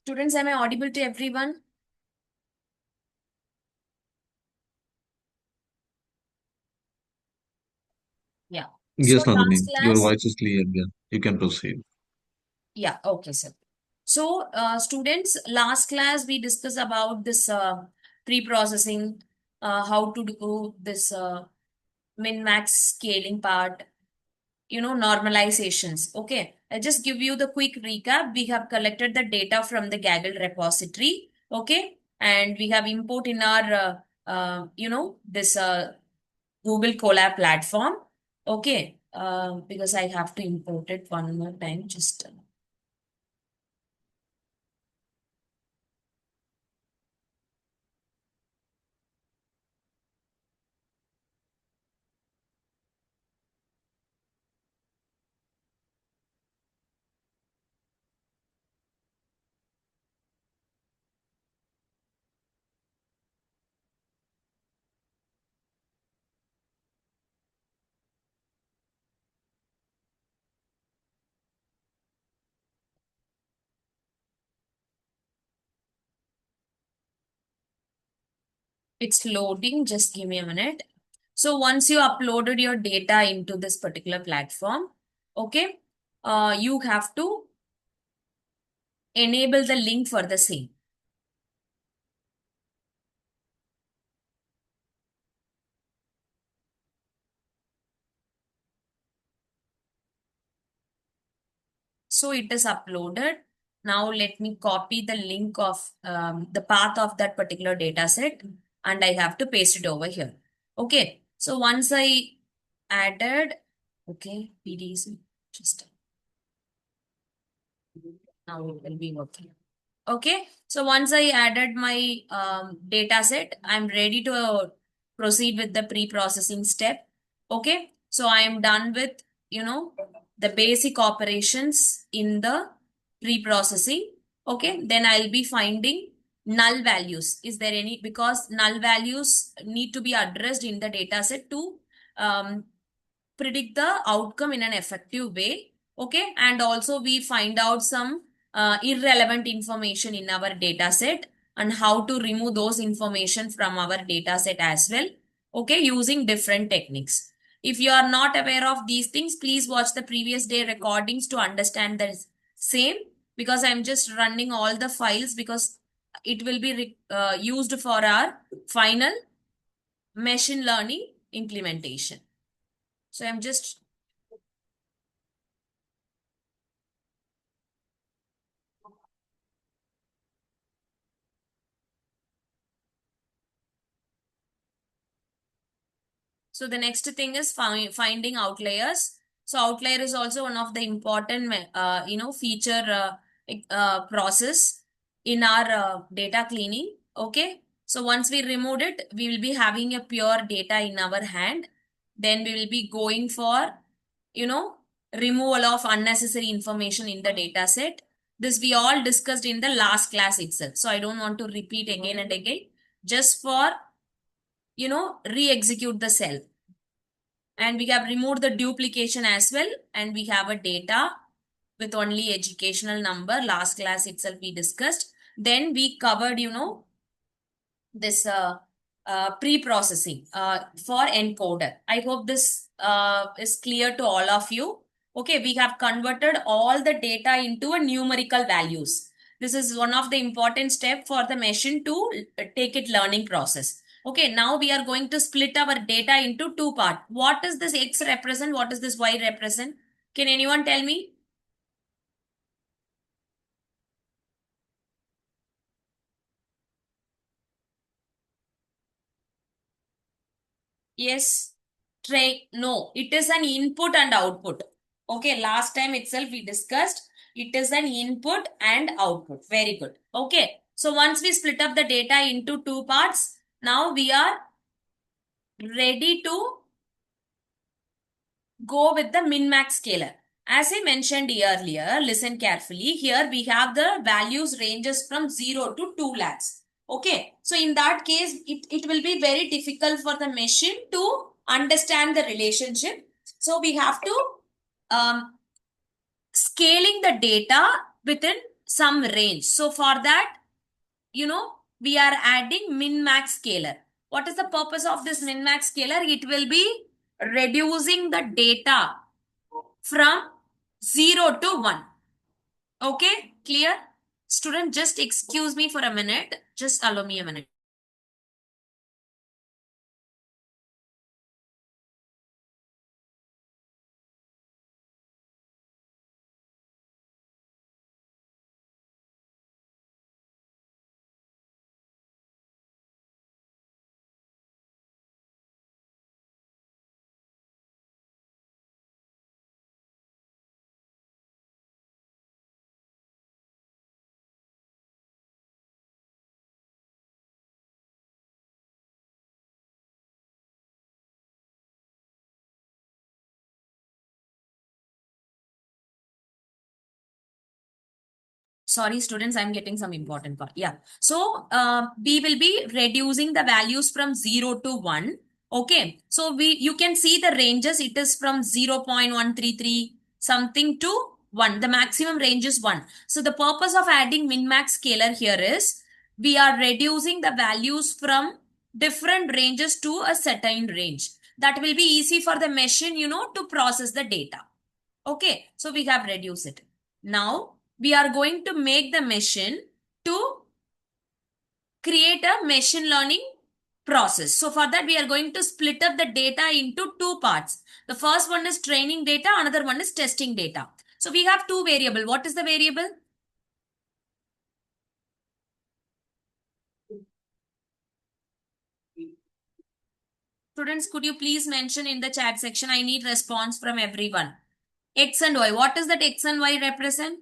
Students, am I audible to everyone? Yeah. So Yes, Nandini, last your class, voice is clear. Yeah, you can proceed. yeah, okay, sir. So, students, last class we discussed about this pre-processing, how to do this min-max scaling part, normalizations. Okay, I just give you the quick recap. We have collected the data from the Gaggle repository. Okay, and we have import in our, this Google Colab platform. Okay, because I have to import it one more time. Just it's loading. Just give me a minute. So once you uploaded your data into this particular platform, okay, you have to enable the link for the same. So it is uploaded. Now let me copy the link of the path of that particular data set and I have to paste it over here. Okay. So once I added, okay, PDs, just now it will be working. Okay. So once I added my data set, I'm ready to proceed with the pre-processing step. Okay. So I am done with, the basic operations in the pre-processing. Okay. Then I'll be finding null values. Is there any, because null values need to be addressed in the data set to um, predict the outcome in an effective way. Okay. And also we find out some irrelevant information in our data set and how to remove those information from our data set as well. Okay. Using different techniques. If you are not aware of these things, please watch the previous day recordings to understand the same, because I'm just running all the files because it will be used for our final machine learning implementation. So I'm just So the next thing is finding outliers. So outlier is also one of the important, feature process in our data cleaning. Okay. So once we removed it, we will be having a pure data in our hand. Then we will be going for, you know, removal of unnecessary information in the data set. This we all discussed in the last class itself. So I don't want to repeat again and again, just for, re-execute the cell. And we have removed the duplication as well, and we have a data with only educational number. Last class itself we discussed. Then we covered, this pre-processing for encoder. I hope this is clear to all of you. Okay, we have converted all the data into a numerical values. This is one of the important step for the machine to take it learning process. Okay, now we are going to split our data into two part. What is this X represent? What is this Y represent? Can anyone tell me? Yes. Tray. No, it is an input and output. Okay, last time itself we discussed it is an input and output. Very good. Okay. So once we split up the data into two parts, now we are ready to go with the min-max scaler. As I mentioned earlier, listen carefully. Here we have the values ranges from 0 to 2 lakhs. Okay. So in that case, it will be very difficult for the machine to understand the relationship. So we have to um, scaling the data within some range. So for that, we are adding min-max scalar. What is the purpose of this min-max scalar? It will be reducing the data from 0 to 1. Okay, clear? Student, just excuse me for a minute. Just allow me a minute. Sorry, students, I'm getting some important call. Yeah. So we will be reducing the values from 0 to 1. Okay. So you can see the ranges. It is from 0.133 something to 1. The maximum range is 1. So the purpose of adding min-max scalar here is we are reducing the values from different ranges to a certain range. That will be easy for the machine, to process the data. Okay. So we have reduced it. Now, we are going to make the machine to create a machine learning process. So for that, we are going to split up the data into two parts. The first one is training data, another one is testing data. So we have two variable. What is the variable? Students, could you please mention in the chat section? I need response from everyone. X and Y. What does that X and Y represent?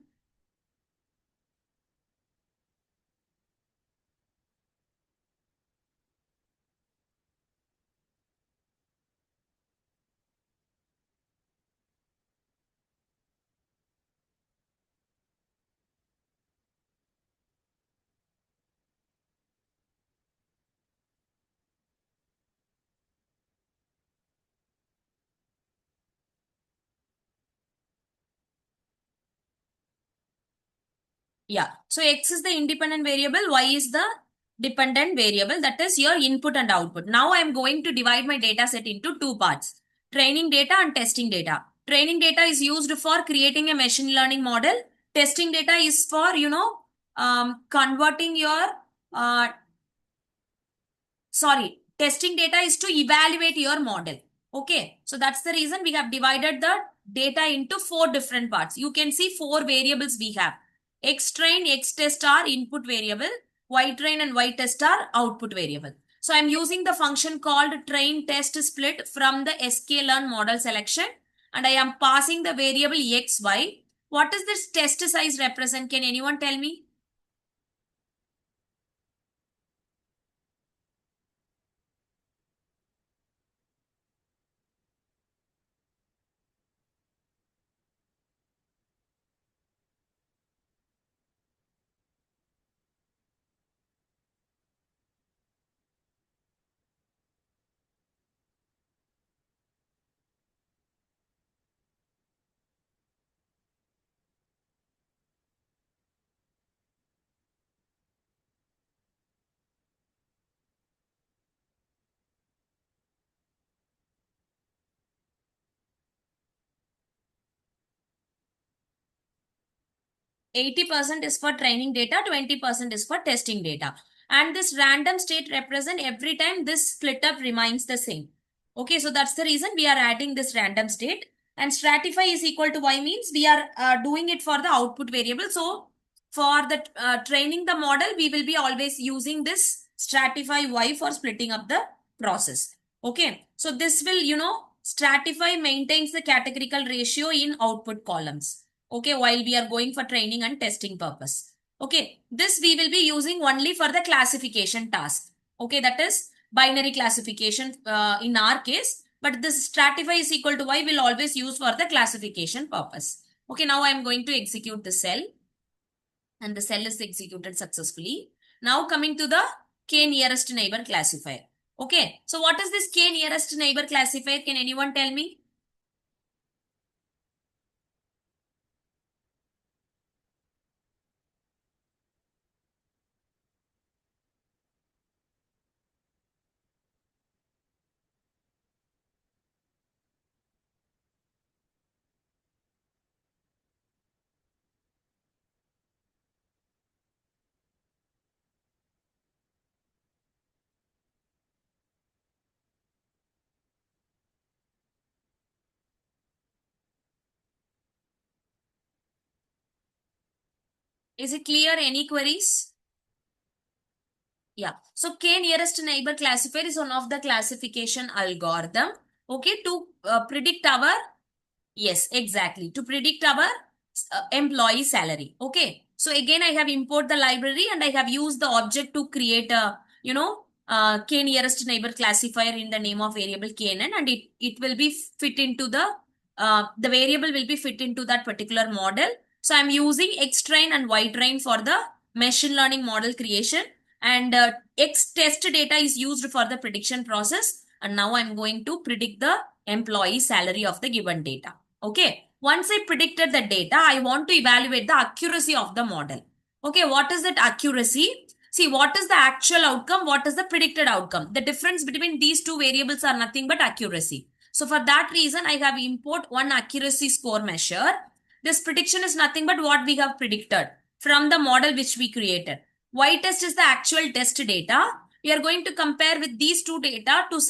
Yeah. So X is the independent variable, Y is the dependent variable, that is your input and output. Now I'm going to divide my data set into two parts, training data and testing data. Training data is used for creating a machine learning model. Testing data is for, converting your, testing data is to evaluate your model. Okay. So that's the reason we have divided the data into four different parts. You can see four variables we have. Xtrain, Xtest are input variable, Ytrain and Ytest are output variable. So I'm using the function called train test split from the sklearn model selection, and I am passing the variable xy. What does this test size represent? Can anyone tell me? %80 is for training data, 20% is for testing data. And this random state represent every time this split up remains the same. Okay, so that's the reason we are adding this random state. And stratify is equal to y means we are doing it for the output variable. So for the training the model, we will be always using this stratify y for splitting up the process. Okay, so this will, stratify maintains the categorical ratio in output columns. Okay, while we are going for training and testing purpose. Okay, this we will be using only for the classification task. Okay, that is binary classification in our case, but this stratify is equal to y will always use for the classification purpose. Okay, now I am going to execute the cell, and the cell is executed successfully. Now coming to the k nearest neighbor classifier. Okay, so what is this k nearest neighbor classifier? Can anyone tell me? Is it clear? Any queries? Yeah. So K nearest neighbor classifier is one of the classification algorithm. Okay, to predict our, yes, exactly, to predict our employee salary. Okay. So again, I have import the library and I have used the object to create a, K nearest neighbor classifier in the name of variable KNN, and it will be fit into the variable will be fit into that particular model. So I'm using X train and Y train for the machine learning model creation, and X test data is used for the prediction process. And now I'm going to predict the employee salary of the given data. Okay. Once I predicted the data, I want to evaluate the accuracy of the model. Okay. What is that accuracy? See, what is the actual outcome? What is the predicted outcome? The difference between these two variables are nothing but accuracy. So for that reason, I have import one accuracy score measure. This prediction is nothing but what we have predicted from the model which we created. Y test is the actual test data. We are going to compare with these two data to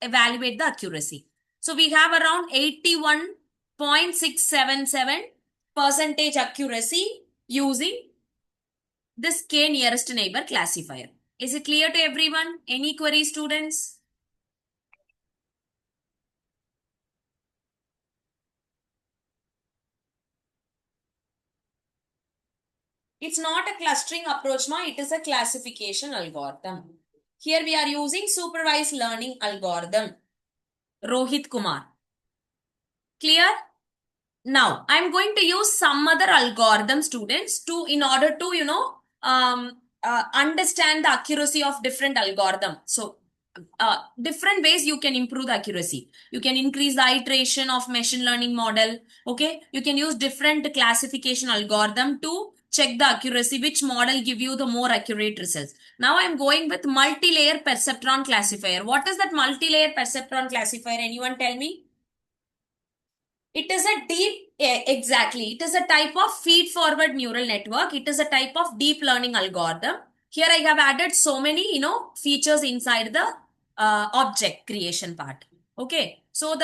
evaluate the accuracy. So we have around 81.677% accuracy using this K nearest neighbor classifier. Is it clear to everyone? Any query, students? It's not a clustering approach, ma. It is a classification algorithm. Here we are using supervised learning algorithm. Rohit Kumar. Clear? Now, I'm going to use some other algorithm, students, to in order to, understand the accuracy of different algorithm. So, different ways you can improve the accuracy. You can increase the iteration of machine learning model. Okay. You can use different classification algorithm to check the accuracy, which model give you the more accurate results. Now I'm going with multi-layer perceptron classifier. What is that multi-layer perceptron classifier? Anyone tell me? It is a exactly. It is a type of feed forward neural network. It is a type of deep learning algorithm. Here I have added so many, features inside the object creation part. Okay. So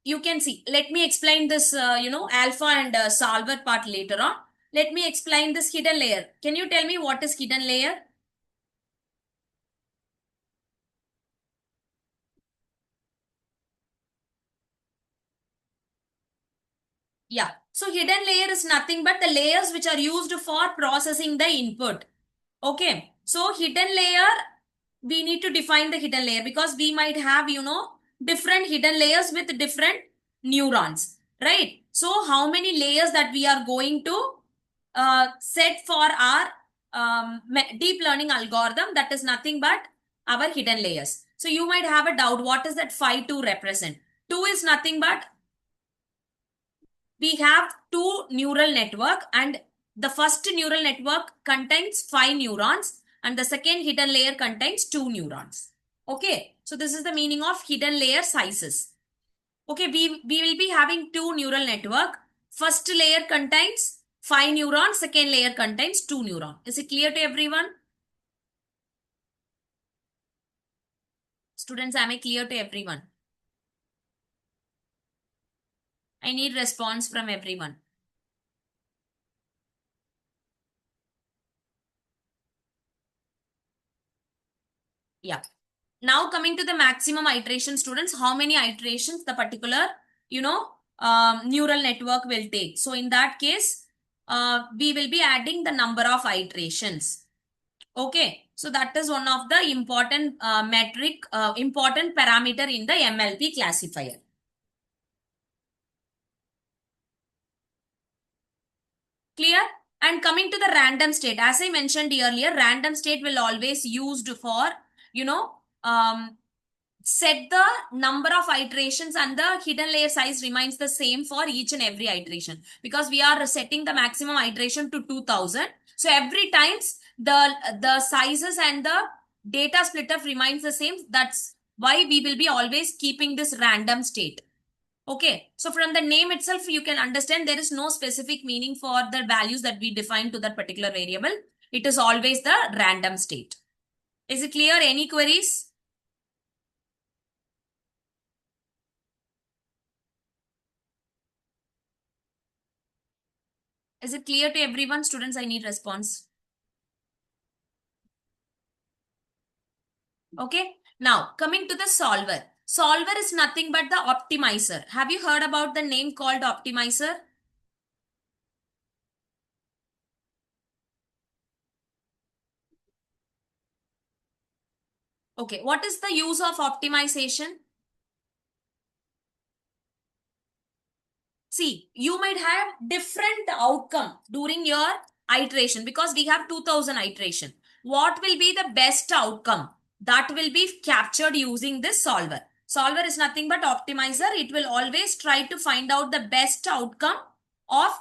you can see, let me explain this, alpha and solver part later on. Let me explain this hidden layer. Can you tell me what is hidden layer? Yeah. So hidden layer is nothing but the layers which are used for processing the input. Okay. So hidden layer, we need to define the hidden layer because we might have, different hidden layers with different neurons, right? So how many layers that we are going to set for our deep learning algorithm, that is nothing but our hidden layers. So you might have a doubt, what is that 5 2 represent? 2 is nothing but we have two neural network, and the first neural network contains 5 neurons and the second hidden layer contains 2 neurons. Okay. So this is the meaning of hidden layer sizes. Okay. We will be having two neural network. First layer contains 5 neurons. Second layer contains 2 neurons. Is it clear to everyone? Students, am I clear to everyone? I need response from everyone. Yeah. Now coming to the maximum iteration, students, how many iterations the particular, neural network will take. So in that case, we will be adding the number of iterations. Okay. So that is one of the important important parameter in the MLP classifier. Clear? And coming to the random state, as I mentioned earlier, random state will always used for, set the number of iterations, and the hidden layer size remains the same for each and every iteration because we are setting the maximum iteration to 2000. So every times the sizes and the data split up remains the same. That's why we will be always keeping this random state. Okay. So from the name itself, you can understand there is no specific meaning for the values that we define to that particular variable. It is always the random state. Is it clear? Any queries? Is it clear to everyone? Students, I need response. Okay. Now, coming to the solver. Solver is nothing but the optimizer. Have you heard about the name called optimizer? Okay. What is the use of optimization? See, you might have different outcome during your iteration because we have 2000 iteration. What will be the best outcome? That will be captured using this solver. Solver is nothing but optimizer. It will always try to find out the best outcome of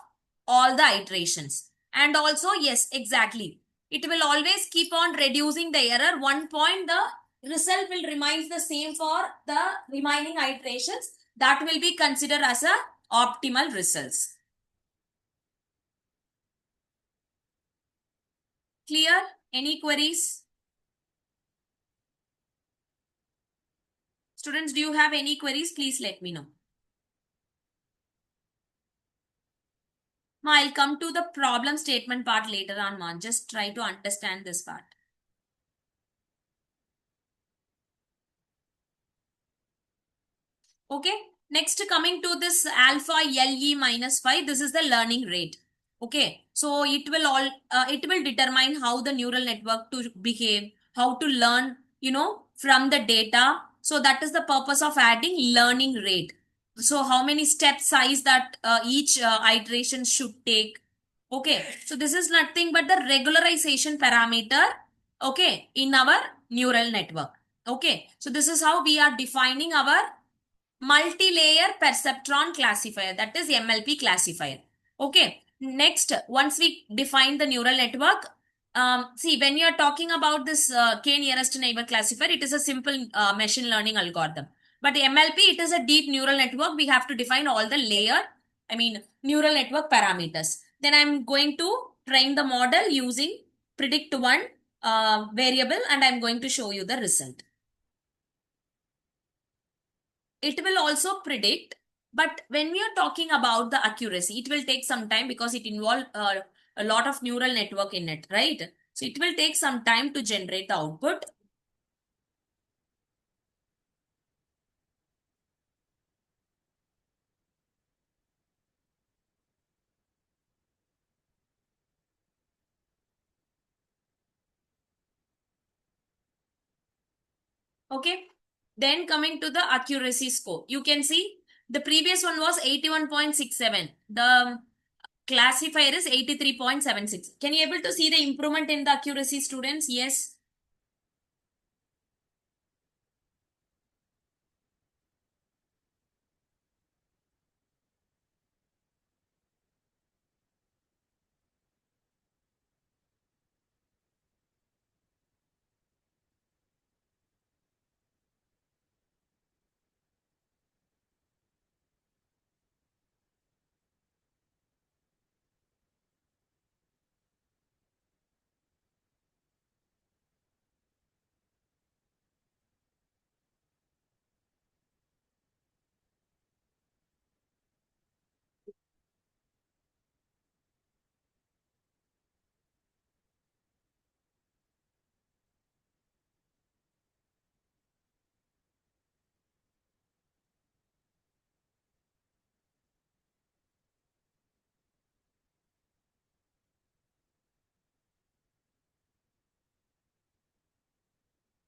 all the iterations. And also, yes, exactly. It will always keep on reducing the error. One point, the result will remain the same for the remaining iterations. That will be considered as a optimal results. Clear? Any queries? Students, do you have any queries? Please let me know. Ma, I'll come to the problem statement part later on, man. Just try to understand this part. Okay. Next, coming to this alpha LE minus 5, this is the learning rate. Okay. So it will determine how the neural network to behave, how to learn, from the data. So that is the purpose of adding learning rate. So how many step size that each iteration should take. Okay. So this is nothing but the regularization parameter. Okay. In our neural network. Okay. So this is how we are defining our multi-layer perceptron classifier, that is MLP classifier. Okay. Next, once we define the neural network, see, when you are talking about this k nearest neighbor classifier, it is a simple machine learning algorithm. But MLP, it is a deep neural network. We have to define all the neural network parameters. Then I'm going to train the model using predict one variable, and I'm going to show you the result. It will also predict, but when we are talking about the accuracy, it will take some time because it involves a lot of neural network in it, right? So it will take some time to generate the output. Okay. Then coming to the accuracy score, you can see the previous one was 81.67. The classifier is 83.76. Can you able to see the improvement in the accuracy, students? Yes.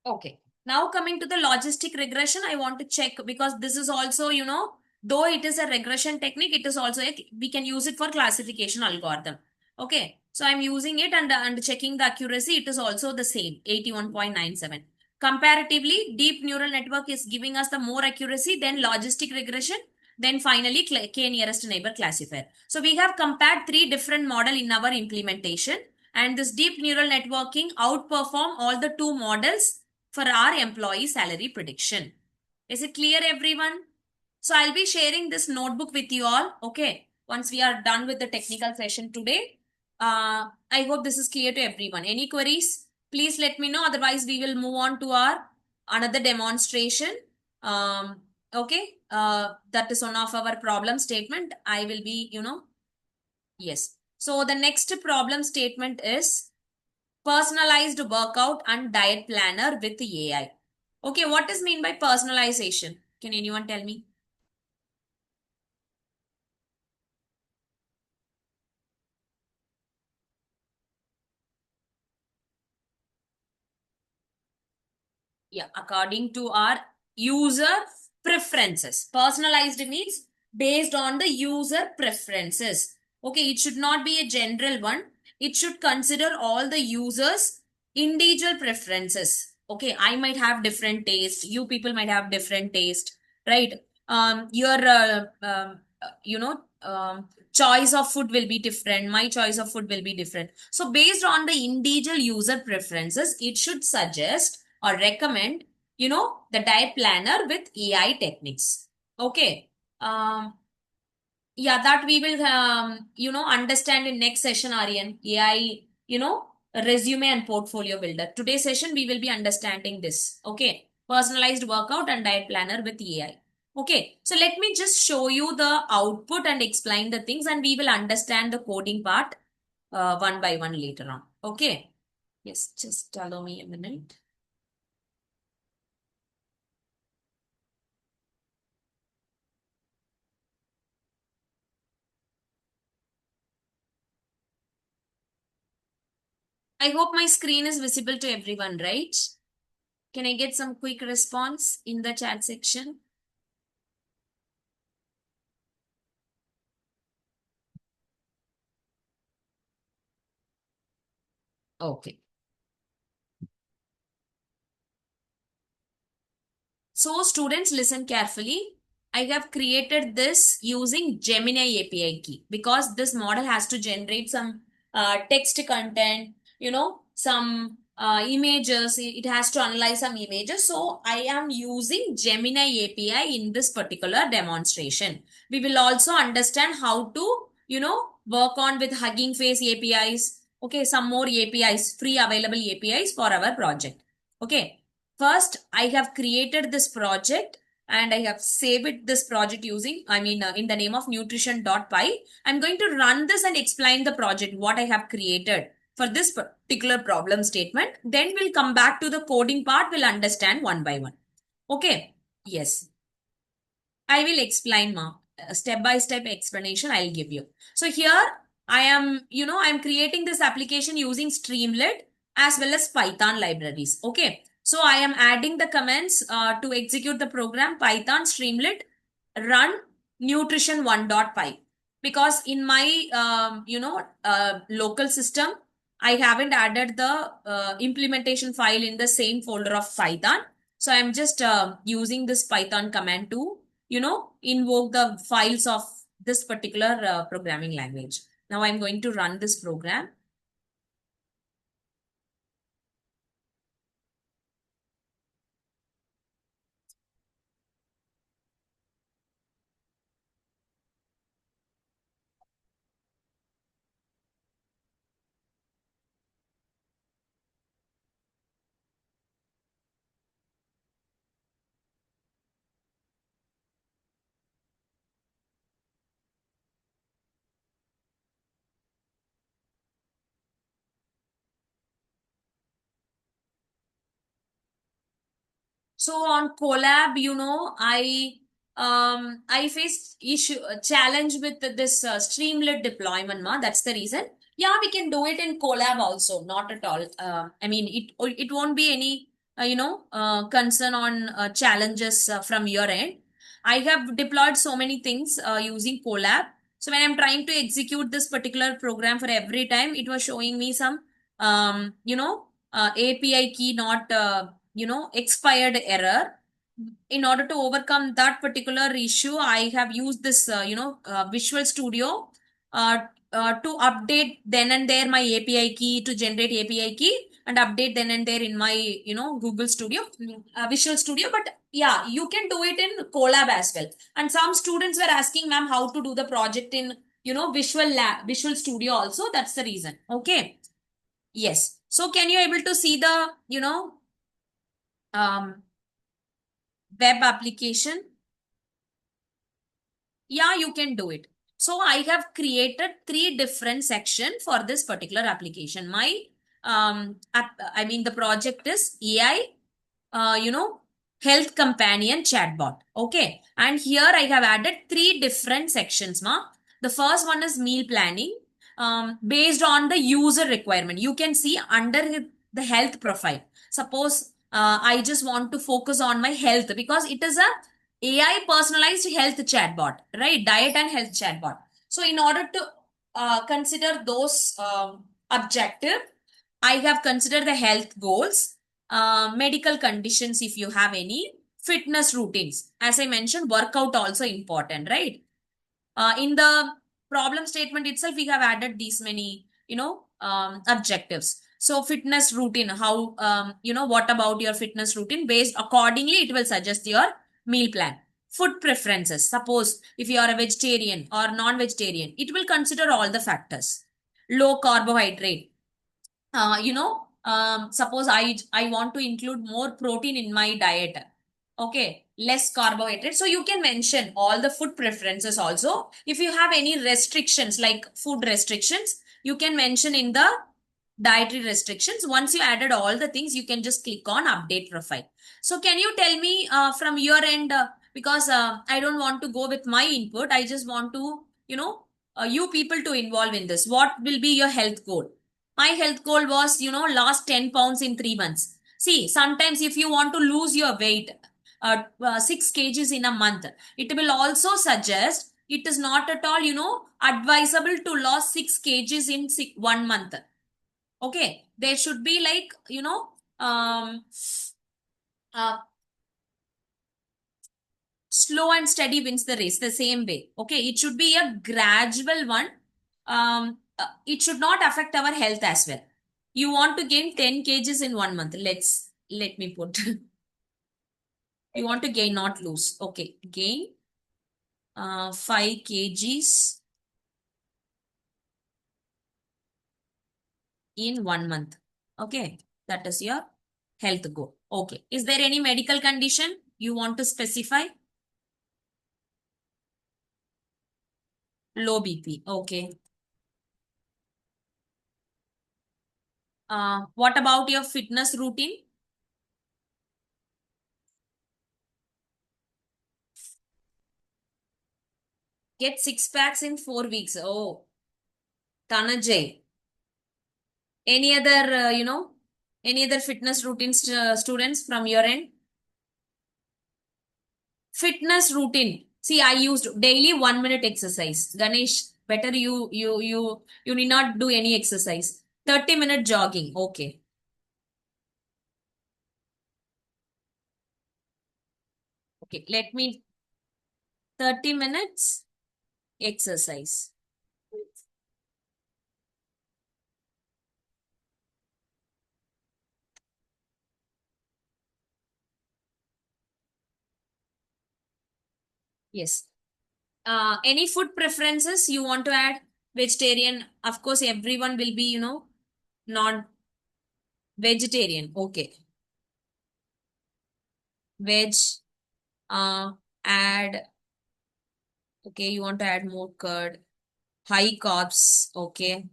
Okay. Now coming to the logistic regression, I want to check because this is also, though it is a regression technique, it is also we can use it for classification algorithm. Okay. So I'm using it and checking the accuracy. It is also the same, 81.97. Comparatively, deep neural network is giving us the more accuracy than logistic regression. Then finally, K nearest neighbor classifier. So we have compared three different model in our implementation, and this deep neural networking outperform all the two models for our employee salary prediction. Is it clear, everyone? So I'll be sharing this notebook with you all. Okay. Once we are done with the technical session today, I hope this is clear to everyone. Any queries? Please let me know. Otherwise, we will move on to our another demonstration. Okay. That is one of our problem statement. I will be, yes. So the next problem statement is personalized workout and diet planner with AI. Okay, what is mean by personalization? Can anyone tell me? Yeah, according to our user preferences. Personalized means based on the user preferences. Okay, it should not be a general one. It should consider all the users' individual preferences. Okay, I might have different taste. You people might have different taste, right? Your choice of food will be different. My choice of food will be different. So based on the individual user preferences, it should suggest or recommend, the diet planner with AI techniques. Okay. Yeah, that we will, understand in next session, Aryan. AI, resume and portfolio builder. Today's session, we will be understanding this. Okay. Personalized workout and diet planner with AI. Okay. So let me just show you the output and explain the things, and we will understand the coding part one by one later on. Okay. Yes, just allow me a minute. I hope my screen is visible to everyone, right? Can I get some quick response in the chat section? Okay. So students, listen carefully. I have created this using Gemini API key because this model has to generate some text content, some images. It has to analyze some images. So I am using Gemini API in this particular demonstration. We will also understand how to, work on with Hugging Face APIs. Okay, some more APIs, free available APIs for our project. Okay. First, I have created this project and I have saved this project using, in the name of nutrition.py. I'm going to run this and explain the project, what I have created for this particular problem statement. Then we'll come back to the coding part. We'll understand one by one. Okay. Yes. I will explain, ma. Step by step explanation I'll give you. So here I am, I'm creating this application using Streamlit as well as Python libraries. Okay. So I am adding the commands to execute the program Python Streamlit run nutrition1.py because in my local system I haven't added the implementation file in the same folder of Python. So I'm just using this Python command to invoke the files of this particular programming language. Now I'm going to run this program. So on Colab, I faced challenge with this Streamlit deployment, ma. That's the reason. Yeah, we can do it in Colab also, not at all. It won't be any concern on challenges from your end. I have deployed so many things using Colab. So when I'm trying to execute this particular program for every time, it was showing me some API key not expired error. In order to overcome that particular issue, I have used this Visual Studio to update then and there my API key, to generate API key and update then and there in my Google Studio, Visual Studio. But yeah, you can do it in Colab as well. And some students were asking, ma'am, how to do the project in Visual Studio also. That's the reason. Okay. Yes. So can you able to see the um web application? Yeah, you can do it. So I have created three different sections for this particular application. My the project is AI, health companion chatbot. Okay, and here I have added three different sections. The first one is meal planning, based on the user requirement. You can see under the health profile. Suppose I just want to focus on my health because it is a AI personalized health chatbot, right? Diet and health chatbot. So in order to consider those objective, I have considered the health goals, medical conditions if you have any, fitness routines. As I mentioned, workout also important, right? In the problem statement itself, we have added these many, objectives. So fitness routine, how, what about your fitness routine? Based accordingly, it will suggest your meal plan. Food preferences. Suppose if you are a vegetarian or non-vegetarian, it will consider all the factors. Low carbohydrate. Suppose I want to include more protein in my diet. Okay, less carbohydrate. So you can mention all the food preferences also. If you have any restrictions like food restrictions, you can mention in the dietary restrictions. Once you added all the things, you can just click on update profile. So can you tell me from your end, because I don't want to go with my input, I just want to, you people to involve in this. What will be your health goal? My health goal was, last 10 pounds in 3 months. See, sometimes if you want to lose your weight, 6 kgs in a month, it will also suggest it is not at all, advisable to lose 6 kgs in 1 month. Okay, there should be like, uh, slow and steady wins the race the same way. Okay, it should be a gradual one. It should not affect our health as well. You want to gain 10 kgs in 1 month. Let me put. You want to gain, not lose. Okay, gain 5 kgs in 1 month. Okay, that is your health goal. Okay, is there any medical condition you want to specify? Low BP. Okay. What about your fitness routine? Get six packs in 4 weeks. Oh, Tanajay. Any other, any other fitness routines, students from your end? Fitness routine. See, I used daily 1 minute exercise. Ganesh, better you need not do any exercise. 30-minute jogging. Okay. Okay. Let me 30 minutes exercise. Yes. Any food preferences you want to add? Vegetarian, of course, everyone will be, non vegetarian. Okay. Veg, uh, add, okay, you want to add more curd, high carbs. Okay.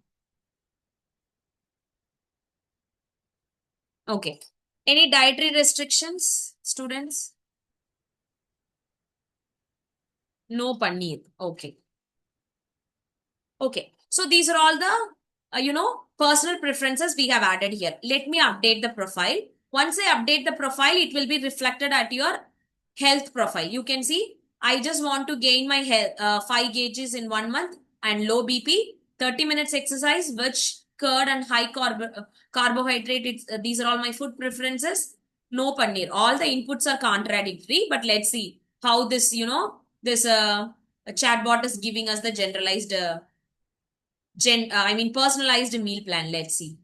Okay. Any dietary restrictions, students? No paneer. Okay. Okay. So these are all the, personal preferences we have added here. Let me update the profile. Once I update the profile, it will be reflected at your health profile. You can see, I just want to gain my health, 5 kgs in 1 month and low BP, 30 minutes exercise, which curd and high carbohydrate. These are all my food preferences. No paneer. All the inputs are contradictory, but let's see how this, this chatbot is giving us the generalized personalized meal plan. Let's see.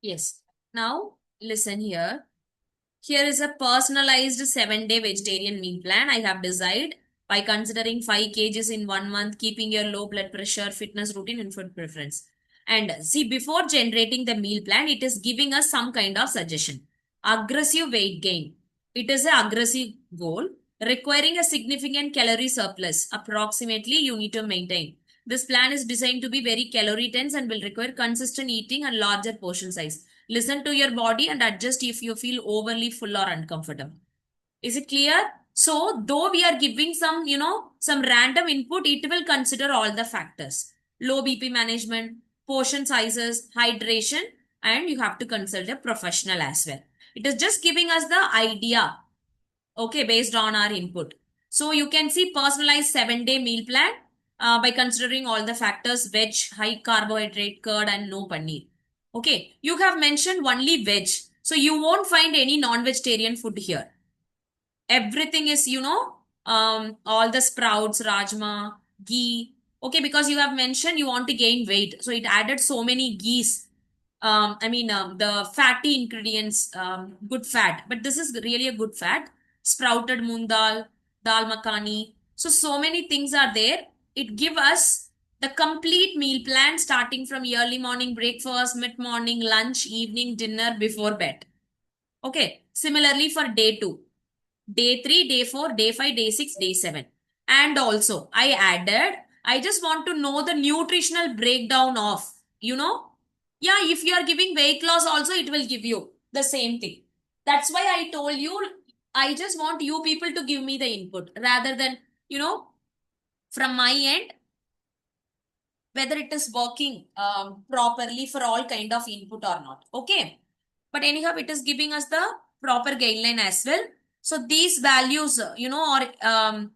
Yes. Now, listen here. Here is a personalized 7-day vegetarian meal plan I have designed by considering 5 kgs in 1 month, keeping your low blood pressure, fitness routine, and food preference. And see, before generating the meal plan, it is giving us some kind of suggestion. Aggressive weight gain. It is an aggressive goal requiring a significant calorie surplus. Approximately, you need to maintain. This plan is designed to be very calorie dense and will require consistent eating and larger portion size. Listen to your body and adjust if you feel overly full or uncomfortable. Is it clear? So, though we are giving some, some random input, it will consider all the factors. Low BP management, portion sizes, hydration, and you have to consult a professional as well. It is just giving us the idea, okay, based on our input. So, you can see personalized 7-day meal plan by considering all the factors: veg, high carbohydrate, curd, and no paneer. Okay, you have mentioned only veg. So, you won't find any non-vegetarian food here. Everything is, all the sprouts, rajma, ghee. Okay, because you have mentioned you want to gain weight. So, it added so many ghees. The fatty ingredients, good fat. But this is really a good fat. Sprouted moong dal, dal makhani. So many things are there. It give us the complete meal plan starting from early morning breakfast, mid morning lunch, evening dinner, before bed. Okay. Similarly for day 2, day 3, day 4, day 5, day 6, day 7. And also, I just want to know the nutritional breakdown of, yeah, if you are giving weight loss, also it will give you the same thing. That's why I told you, I just want you people to give me the input rather than, from my end, whether it is working properly for all kind of input or not. Okay. But anyhow, it is giving us the proper guideline as well. So these values, or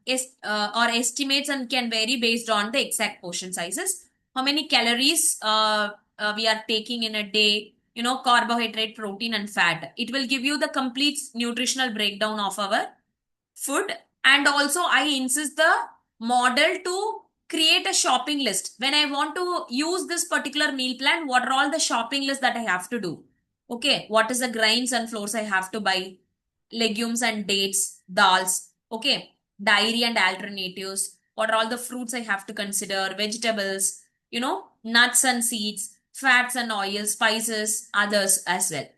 estimates and can vary based on the exact portion sizes. How many calories we are taking in a day, carbohydrate, protein, and fat. It will give you the complete nutritional breakdown of our food. And also, I insist the model to create a shopping list. When I want to use this particular meal plan, what are all the shopping lists that I have to do? Okay, what is the grains and flours I have to buy? Legumes and dates, dals. Okay, dairy and alternatives. What are all the fruits I have to consider? Vegetables, nuts and seeds, fats and oils, spices, others as well.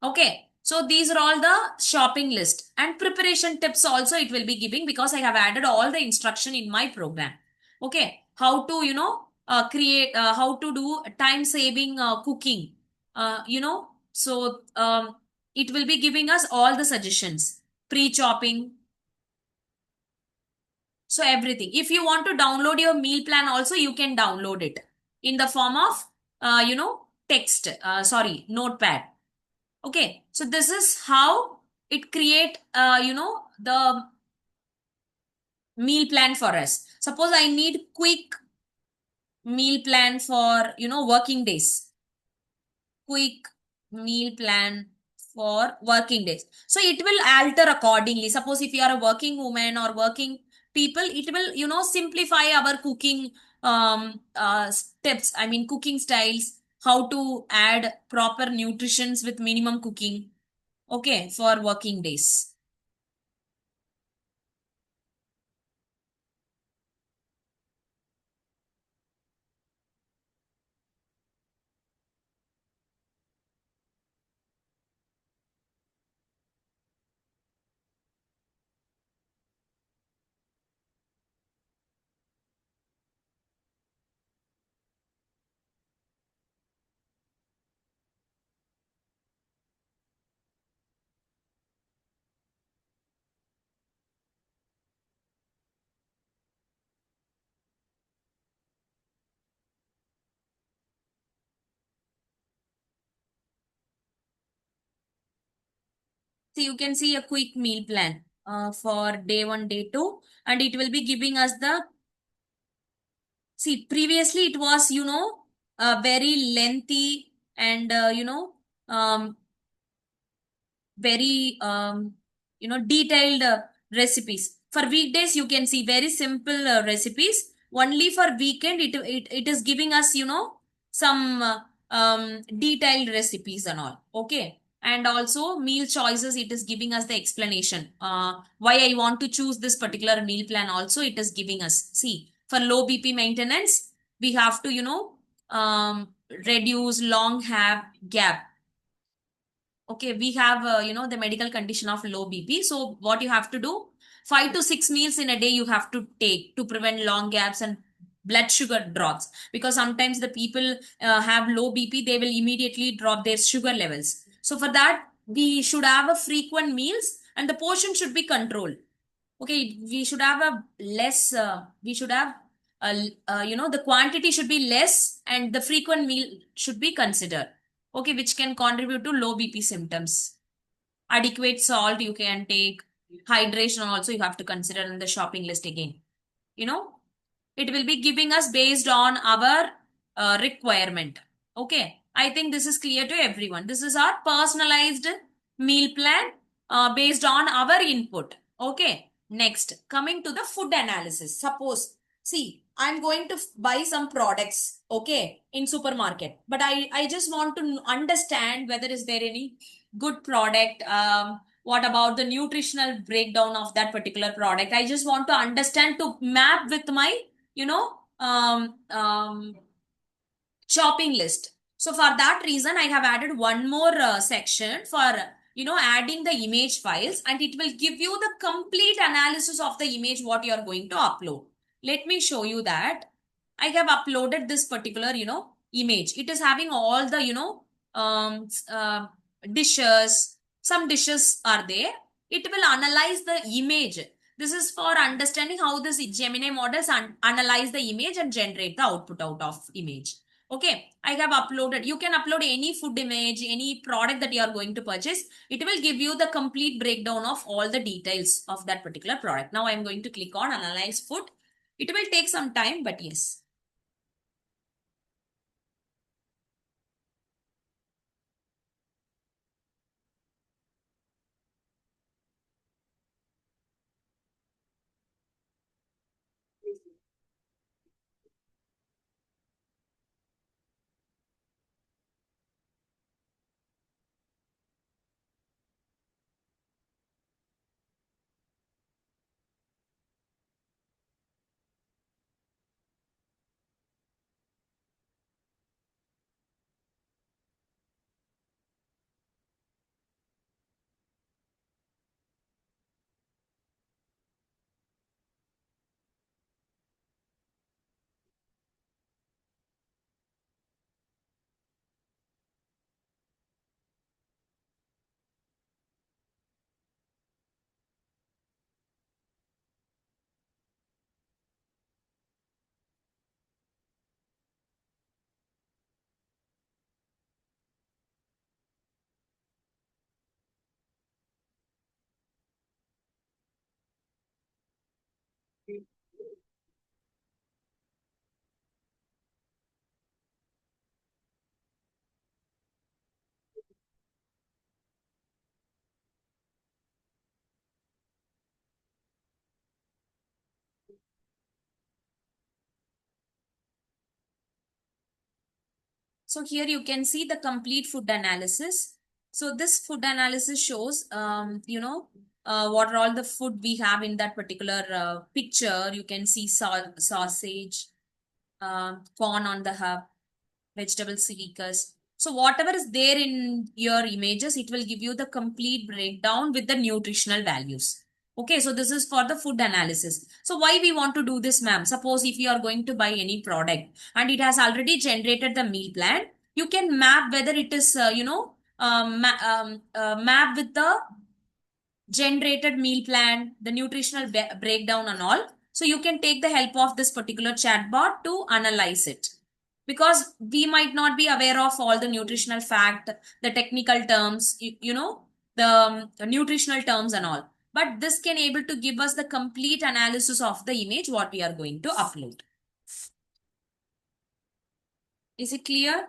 Okay. So these are all the shopping list and preparation tips also it will be giving because I have added all the instruction in my program. Okay. How to, create, how to do time saving cooking, it will be giving us all the suggestions, pre-chopping. So everything. If you want to download your meal plan also, you can download it in the form of, text, notepad. Okay, so this is how it create, the meal plan for us. Suppose I need quick meal plan for, working days. Quick meal plan for working days. So it will alter accordingly. Suppose if you are a working woman or working people, it will, simplify our cooking steps. I mean, cooking styles, how to add proper nutritions with minimum cooking. Okay, for working days. So you can see a quick meal plan for day 1, day 2, and it will be giving us the, see, previously it was, very lengthy and, very, detailed recipes. For weekdays, you can see very simple recipes. Only for weekend, it is giving us, some detailed recipes and all. Okay. And also meal choices, it is giving us the explanation. Why I want to choose this particular meal plan also, it is giving us. See, for low BP maintenance, we have to, reduce long have gap. Okay, we have, the medical condition of low BP. So what you have to do, 5 to 6 meals in a day you have to take to prevent long gaps and blood sugar drops. Because sometimes the people have low BP, they will immediately drop their sugar levels. So for that, we should have a frequent meals and the portion should be controlled. Okay, we should have a less, we should have, the quantity should be less and the frequent meal should be considered. Okay, which can contribute to low BP symptoms. Adequate salt you can take, hydration also you have to consider in the shopping list again. You know, it will be giving us based on our requirement. Okay, I think this is clear to everyone. This is our personalized meal plan based on our input. Okay, next, coming to the food analysis. Suppose, see, I'm going to buy some products, okay, in supermarket, but I just want to understand whether is there any good product. What about the nutritional breakdown of that particular product? I just want to understand to map with my, you know, shopping list. So for that reason, I have added one more section for, adding the image files, and it will give you the complete analysis of the image what you are going to upload. Let me show you that. I have uploaded this particular, image. It is having all the, dishes. Some dishes are there. It will analyze the image. This is for understanding how this Gemini models analyze the image and generate the output out of image. Okay, I have uploaded. You can upload any food image, any product that you are going to purchase. It will give you the complete breakdown of all the details of that particular product. Now I am going to click on analyze food. It will take some time, but yes. So here you can see the complete food analysis. So this food analysis shows, what are all the food we have in that particular picture. You can see sausage, corn on the hub, vegetable seekers. So whatever is there in your images, it will give you the complete breakdown with the nutritional values. Okay, so this is for the food analysis. So why we want to do this, ma'am? Suppose if you are going to buy any product and it has already generated the meal plan, you can map whether it is, map with the generated meal plan, the nutritional breakdown and all. So you can take the help of this particular chatbot to analyze it. Because we might not be aware of all the nutritional fact, the technical terms, the nutritional terms and all. But this can able to give us the complete analysis of the image what we are going to upload. Is it clear?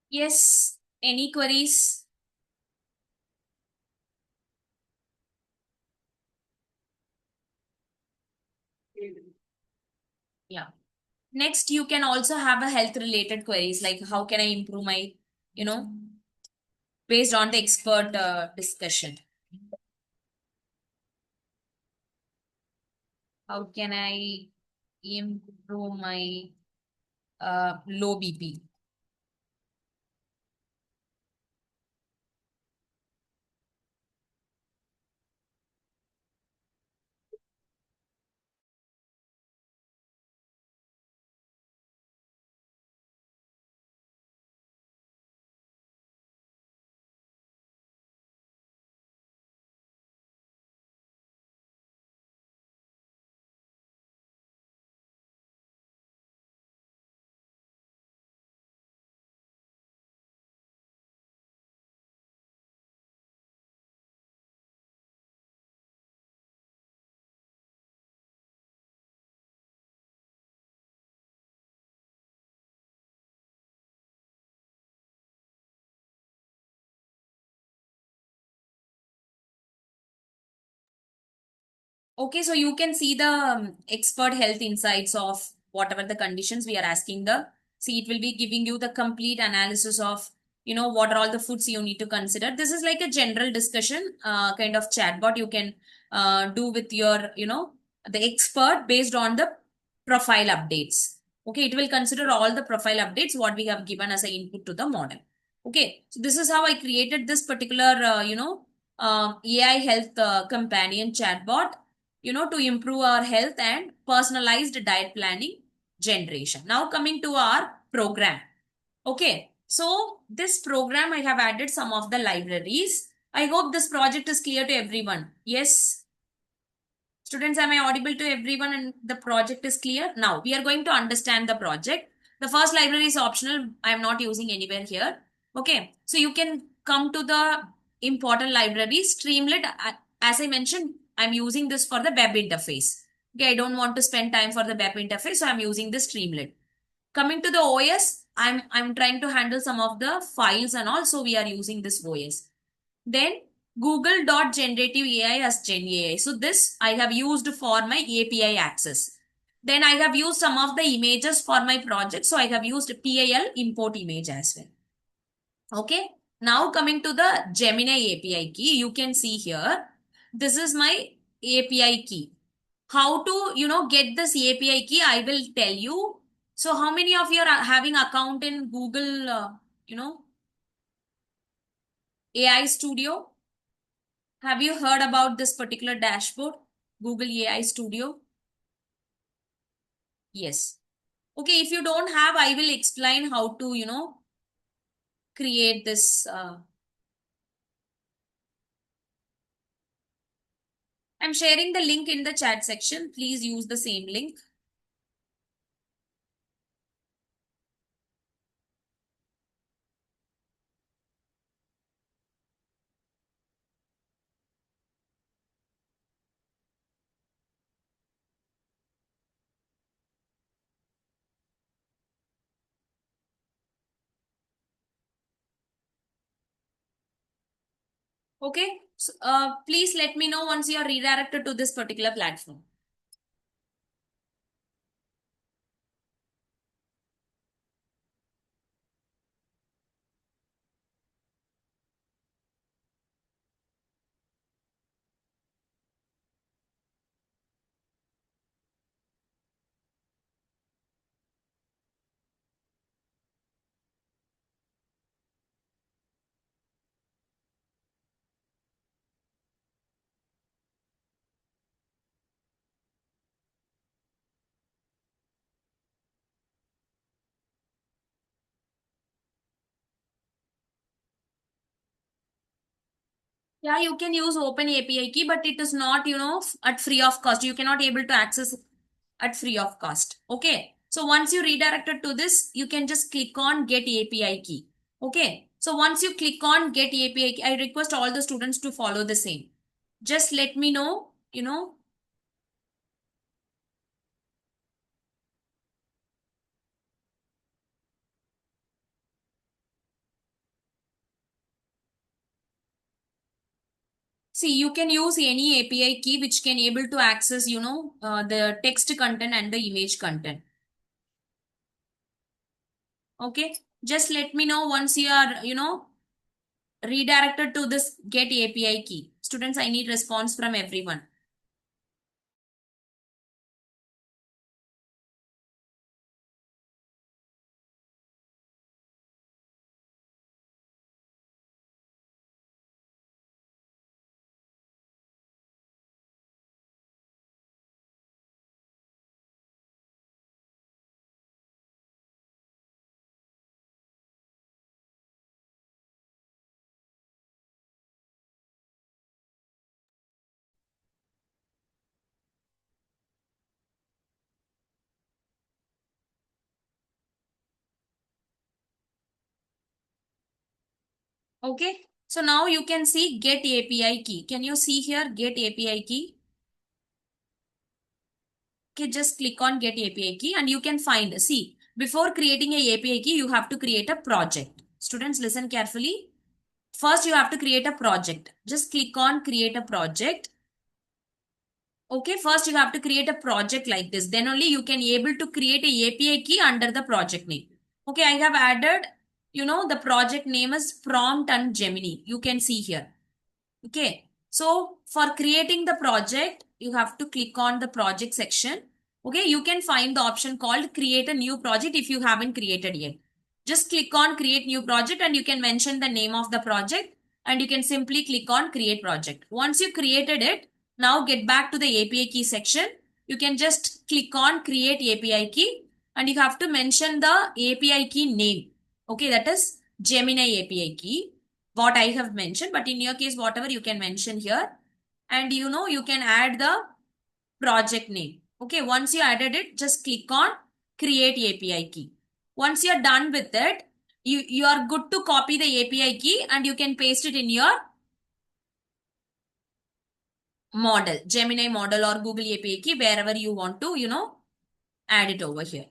Yes, any queries? Yeah. Next, you can also have a health related queries like how can I improve my, you know, based on the expert discussion. How can I improve my low BP? Okay, so you can see the expert health insights of whatever the conditions we are asking the. See, it will be giving you the complete analysis of, what are all the foods you need to consider. This is like a general discussion, kind of chatbot you can do with your, the expert based on the profile updates. Okay, it will consider all the profile updates what we have given as an input to the model. Okay, so this is how I created this particular, AI health companion chatbot, to improve our health and personalized diet planning generation. Now coming to our program. Okay, so this program I have added some of the libraries. I hope this project is clear to everyone. Yes, students, am I audible to everyone and the project is clear? Now we are going to understand the project. The first library is optional. I am not using anywhere here. Okay, so you can come to the important library, Streamlit. As I mentioned, I'm using this for the web interface. Okay, I don't want to spend time for the web interface, so I'm using the Streamlit. Coming to the OS, I'm trying to handle some of the files and also we are using this OS. Then Google.generative AI as Gen AI. So this I have used for my API access. Then I have used some of the images for my project. So I have used PIL import image as well. Okay. Now coming to the Gemini API key, you can see here, this is my API key. How to, get this API key, I will tell you. So how many of you are having account in Google, you know, AI Studio? Have you heard about this particular dashboard? Google AI Studio? Yes. Okay, if you don't have, I will explain how to, create this. I'm sharing the link in the chat section. Please use the same link. Okay. So, please let me know once you are redirected to this particular platform. Yeah, you can use Open API key, but it is not, at free of cost. You cannot able to access at free of cost. Okay. So once you redirected to this, you can just click on Get API key. Okay. So once you click on Get API key, I request all the students to follow the same. Just let me know, See, you can use any API key which can able to access, the text content and the image content. Okay. Just let me know once you are, redirected to this get API key. Students, I need response from everyone. Okay. So now you can see get API key. Can you see here get API key? Okay, just click on get API key and you can find. See, before creating a API key, you have to create a project. Students, listen carefully. First, you have to create a project. Just click on create a project. Okay, first you have to create a project like this. Then only you can able to create a API key under the project name. Okay, I have added, the project name is prompt and Gemini. You can see here. Okay, so for creating the project, you have to click on the project section. Okay, you can find the option called create a new project if you haven't created yet. Just click on create new project and you can mention the name of the project and you can simply click on create project. Once you created it, now get back to the API key section. You can just click on create API key and you have to mention the API key name. Okay, that is Gemini API key what I have mentioned, but in your case, whatever you can mention here. And you can add the project name. Okay, once you added it, just click on create API key. Once you're done with it, you are good to copy the API key and you can paste it in your model, Gemini model or Google API key, wherever you want to, add it over here.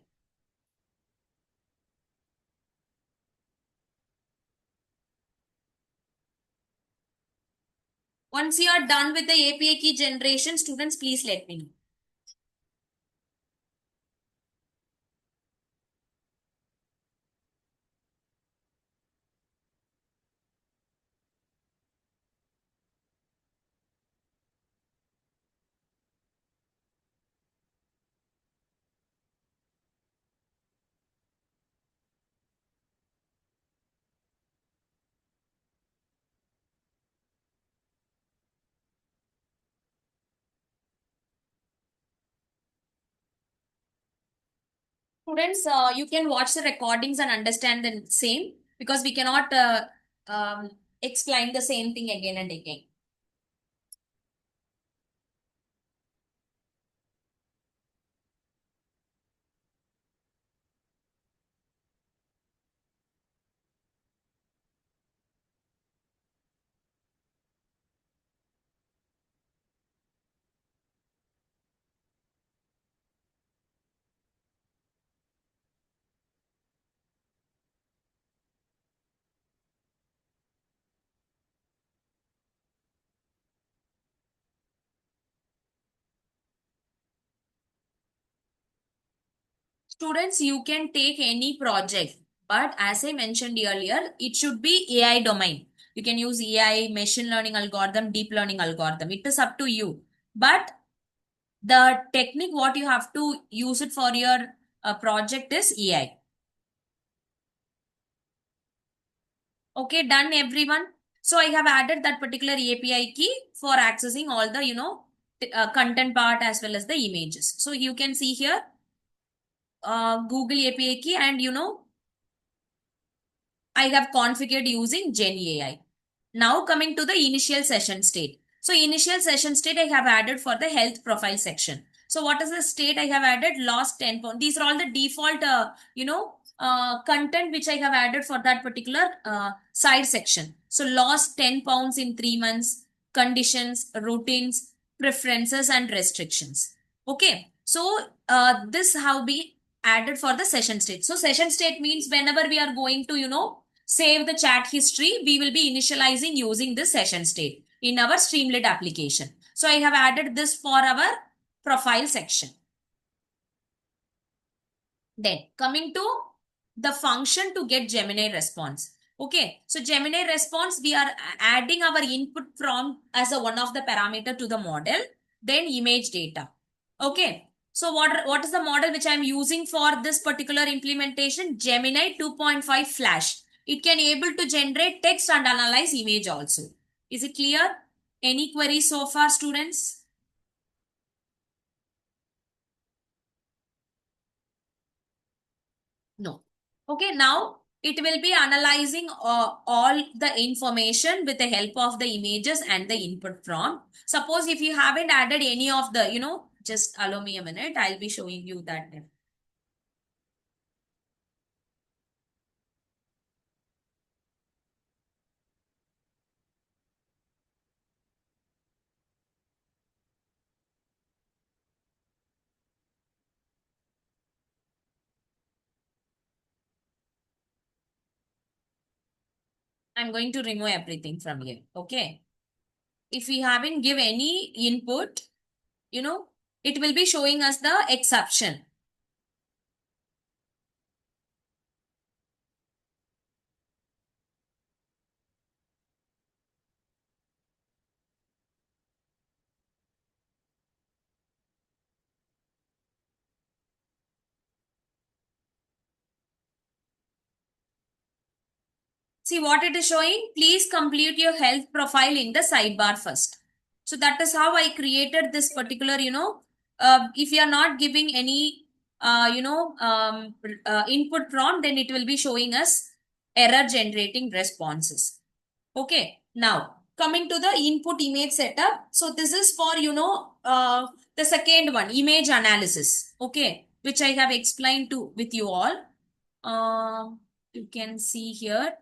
Once you are done with the API key generation, students, please let me know. Students, you can watch the recordings and understand the same because we cannot explain the same thing again and again. Students, you can take any project, but as I mentioned earlier, it should be AI domain. You can use AI, machine learning algorithm, deep learning algorithm. It is up to you. But the technique what you have to use it for your project is AI. Okay, done everyone. So I have added that particular API key for accessing all the, content part as well as the images. So you can see here, Google API key and, I have configured using Gen AI. Now coming to the initial session state. So initial session state I have added for the health profile section. So what is the state I have added? Lost 10 pounds. These are all the default, content which I have added for that particular side section. So lost 10 pounds in 3 months, conditions, routines, preferences and restrictions. Okay. So this have been added for the session state. So session state means whenever we are going to, save the chat history, we will be initializing using this session state. in our Streamlit application. So I have added this for our profile section. Then coming to the function to get Gemini response. Okay, so Gemini response, we are adding our input prompt as a one of the parameter to the model, then image data. Okay, so what is the model which I am using for this particular implementation? Gemini 2.5 Flash. It can able to generate text and analyze image also. Is it clear? Any queries so far, students? No. Okay, now it will be analyzing all the information with the help of the images and the input prompt. Suppose if you haven't added any of the, just allow me a minute, I'll be showing you that. I'm going to remove everything from here. Okay. If we haven't give any input, it will be showing us the exception. See what it is showing? Please complete your health profile in the sidebar first. So that is how I created this particular, if you are not giving any, input prompt, then it will be showing us error generating responses. Okay. Now, coming to the input image setup. So this is for, the second one, image analysis. Okay. Which I have explained to with you all. You can see here.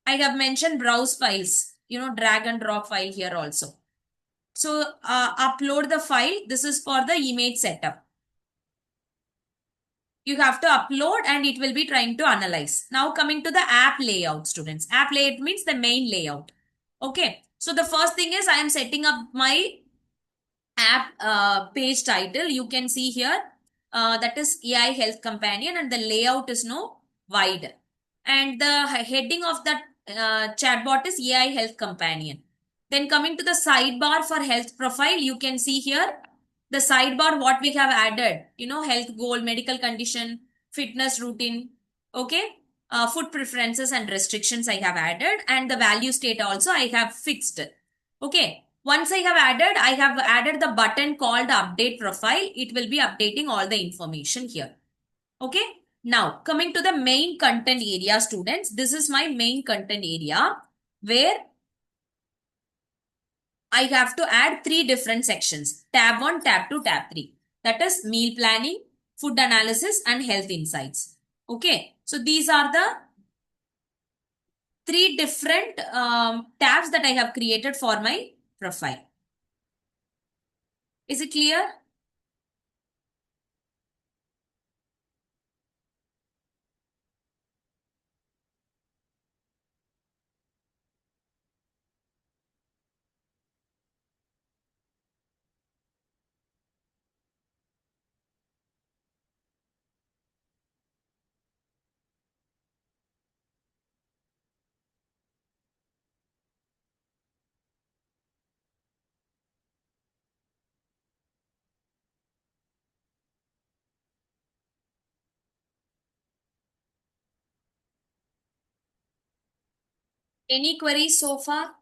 I have mentioned browse files, drag and drop file here also. So upload the file. This is for the image setup. You have to upload and it will be trying to analyze. Now coming to the app layout, students. App layout means the main layout. Okay. So the first thing is I am setting up my app page title. You can see here that is AI Health Companion and the layout is wide. And the heading of that chatbot is AI Health Companion. Then coming to the sidebar for health profile, you can see here the sidebar what we have added, health goal, medical condition, fitness routine, okay, food preferences and restrictions I have added, and the value state also I have fixed. Okay. Once I have added the button called update profile. It will be updating all the information here. Okay. Now, coming to the main content area, students, this is my main content area where I have to add three different sections, tab 1, tab 2, tab 3. That is meal planning, food analysis, and health insights. Okay. So these are the three different tabs that I have created for my profile. Is it clear? Any queries so far?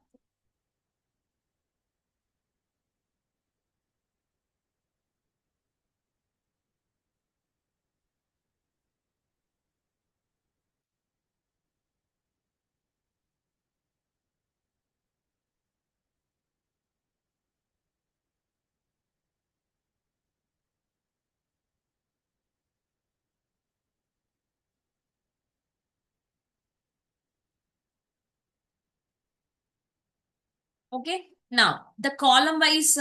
Okay. Now, the column wise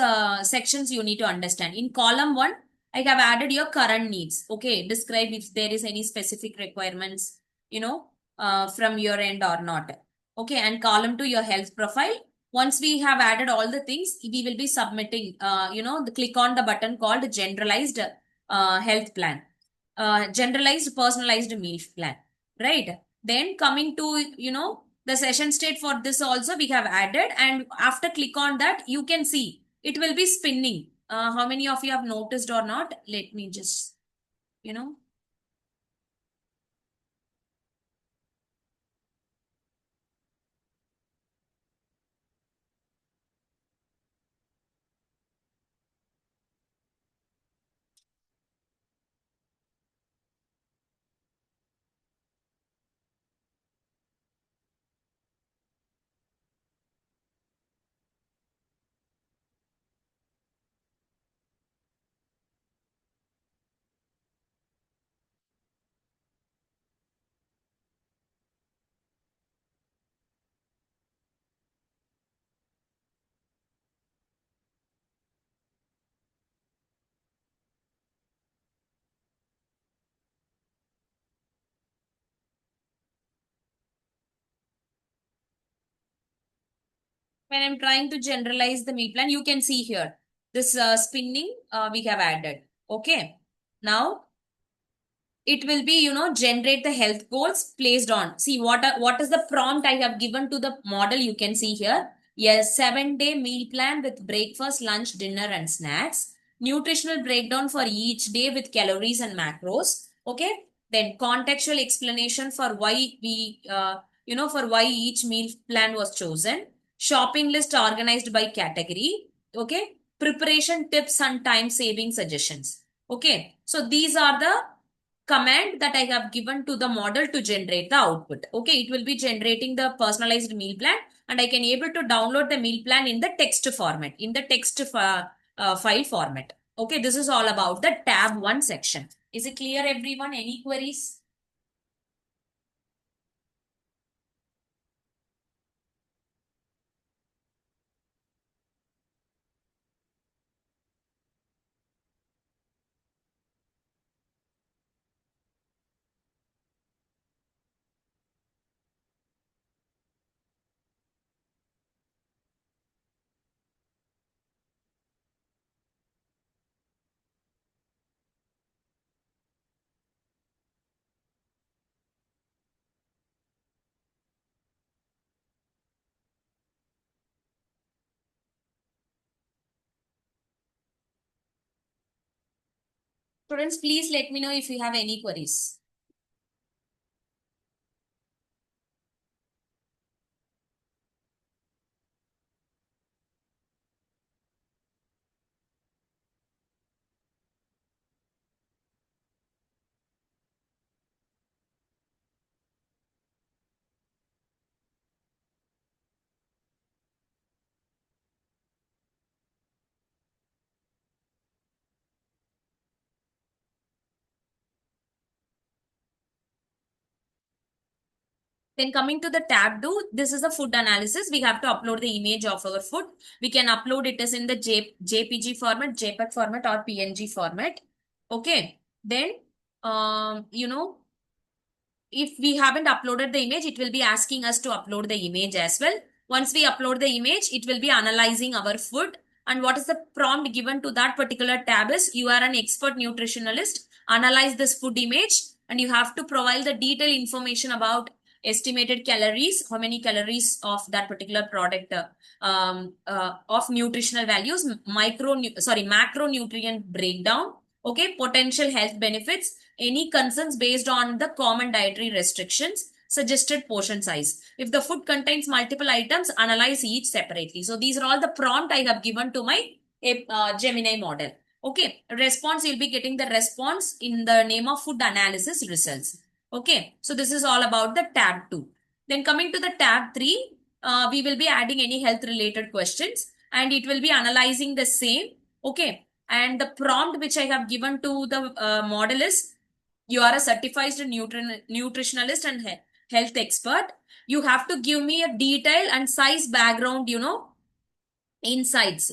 sections you need to understand. In column 1, I have added your current needs. Okay. Describe if there is any specific requirements, from your end or not. Okay. And column 2, your health profile. Once we have added all the things, we will be submitting, click on the button called generalized health plan, generalized personalized meal plan, right? Then coming to, the session state for this also we have added. And after click on that, you can see it will be spinning. How many of you have noticed or not? Let me just, you know, when I'm trying to generalize the meal plan, you can see here this spinning we have added. Okay. Now it will be, generate the health goals placed on. See what is the prompt I have given to the model. You can see here. Yes, 7-day meal plan with breakfast, lunch, dinner, and snacks. Nutritional breakdown for each day with calories and macros. Okay. Then contextual explanation for why for why each meal plan was chosen. Shopping list organized by category. Okay. Preparation tips and time saving suggestions. Okay. So these are the command that I have given to the model to generate the output. Okay, it will be generating the personalized meal plan, and I can able to download the meal plan in the text format, in the text file format. Okay, this is all about the tab 1 section. Is it clear, everyone? Any queries? Students, please let me know if you have any queries. Then coming to the tab 2, this is a food analysis. We have to upload the image of our food. We can upload it as in the JPG format, JPEG format, or PNG format. Okay. Then, if we haven't uploaded the image, it will be asking us to upload the image as well. Once we upload the image, it will be analyzing our food. And what is the prompt given to that particular tab is, you are an expert nutritionalist, analyze this food image, and you have to provide the detailed information about estimated calories, how many calories of that particular product, of nutritional values, macronutrient breakdown, okay, potential health benefits, any concerns based on the common dietary restrictions, suggested portion size. If the food contains multiple items, analyze each separately. So these are all the prompt I have given to my Gemini model. Okay, response, you'll be getting the response in the name of food analysis results. Okay, so this is all about the tab 2. Then coming to the tab 3, we will be adding any health related questions, and it will be analyzing the same. Okay, and the prompt which I have given to the model is, you are a certified nutritionalist and health expert. You have to give me a detail and size background, insights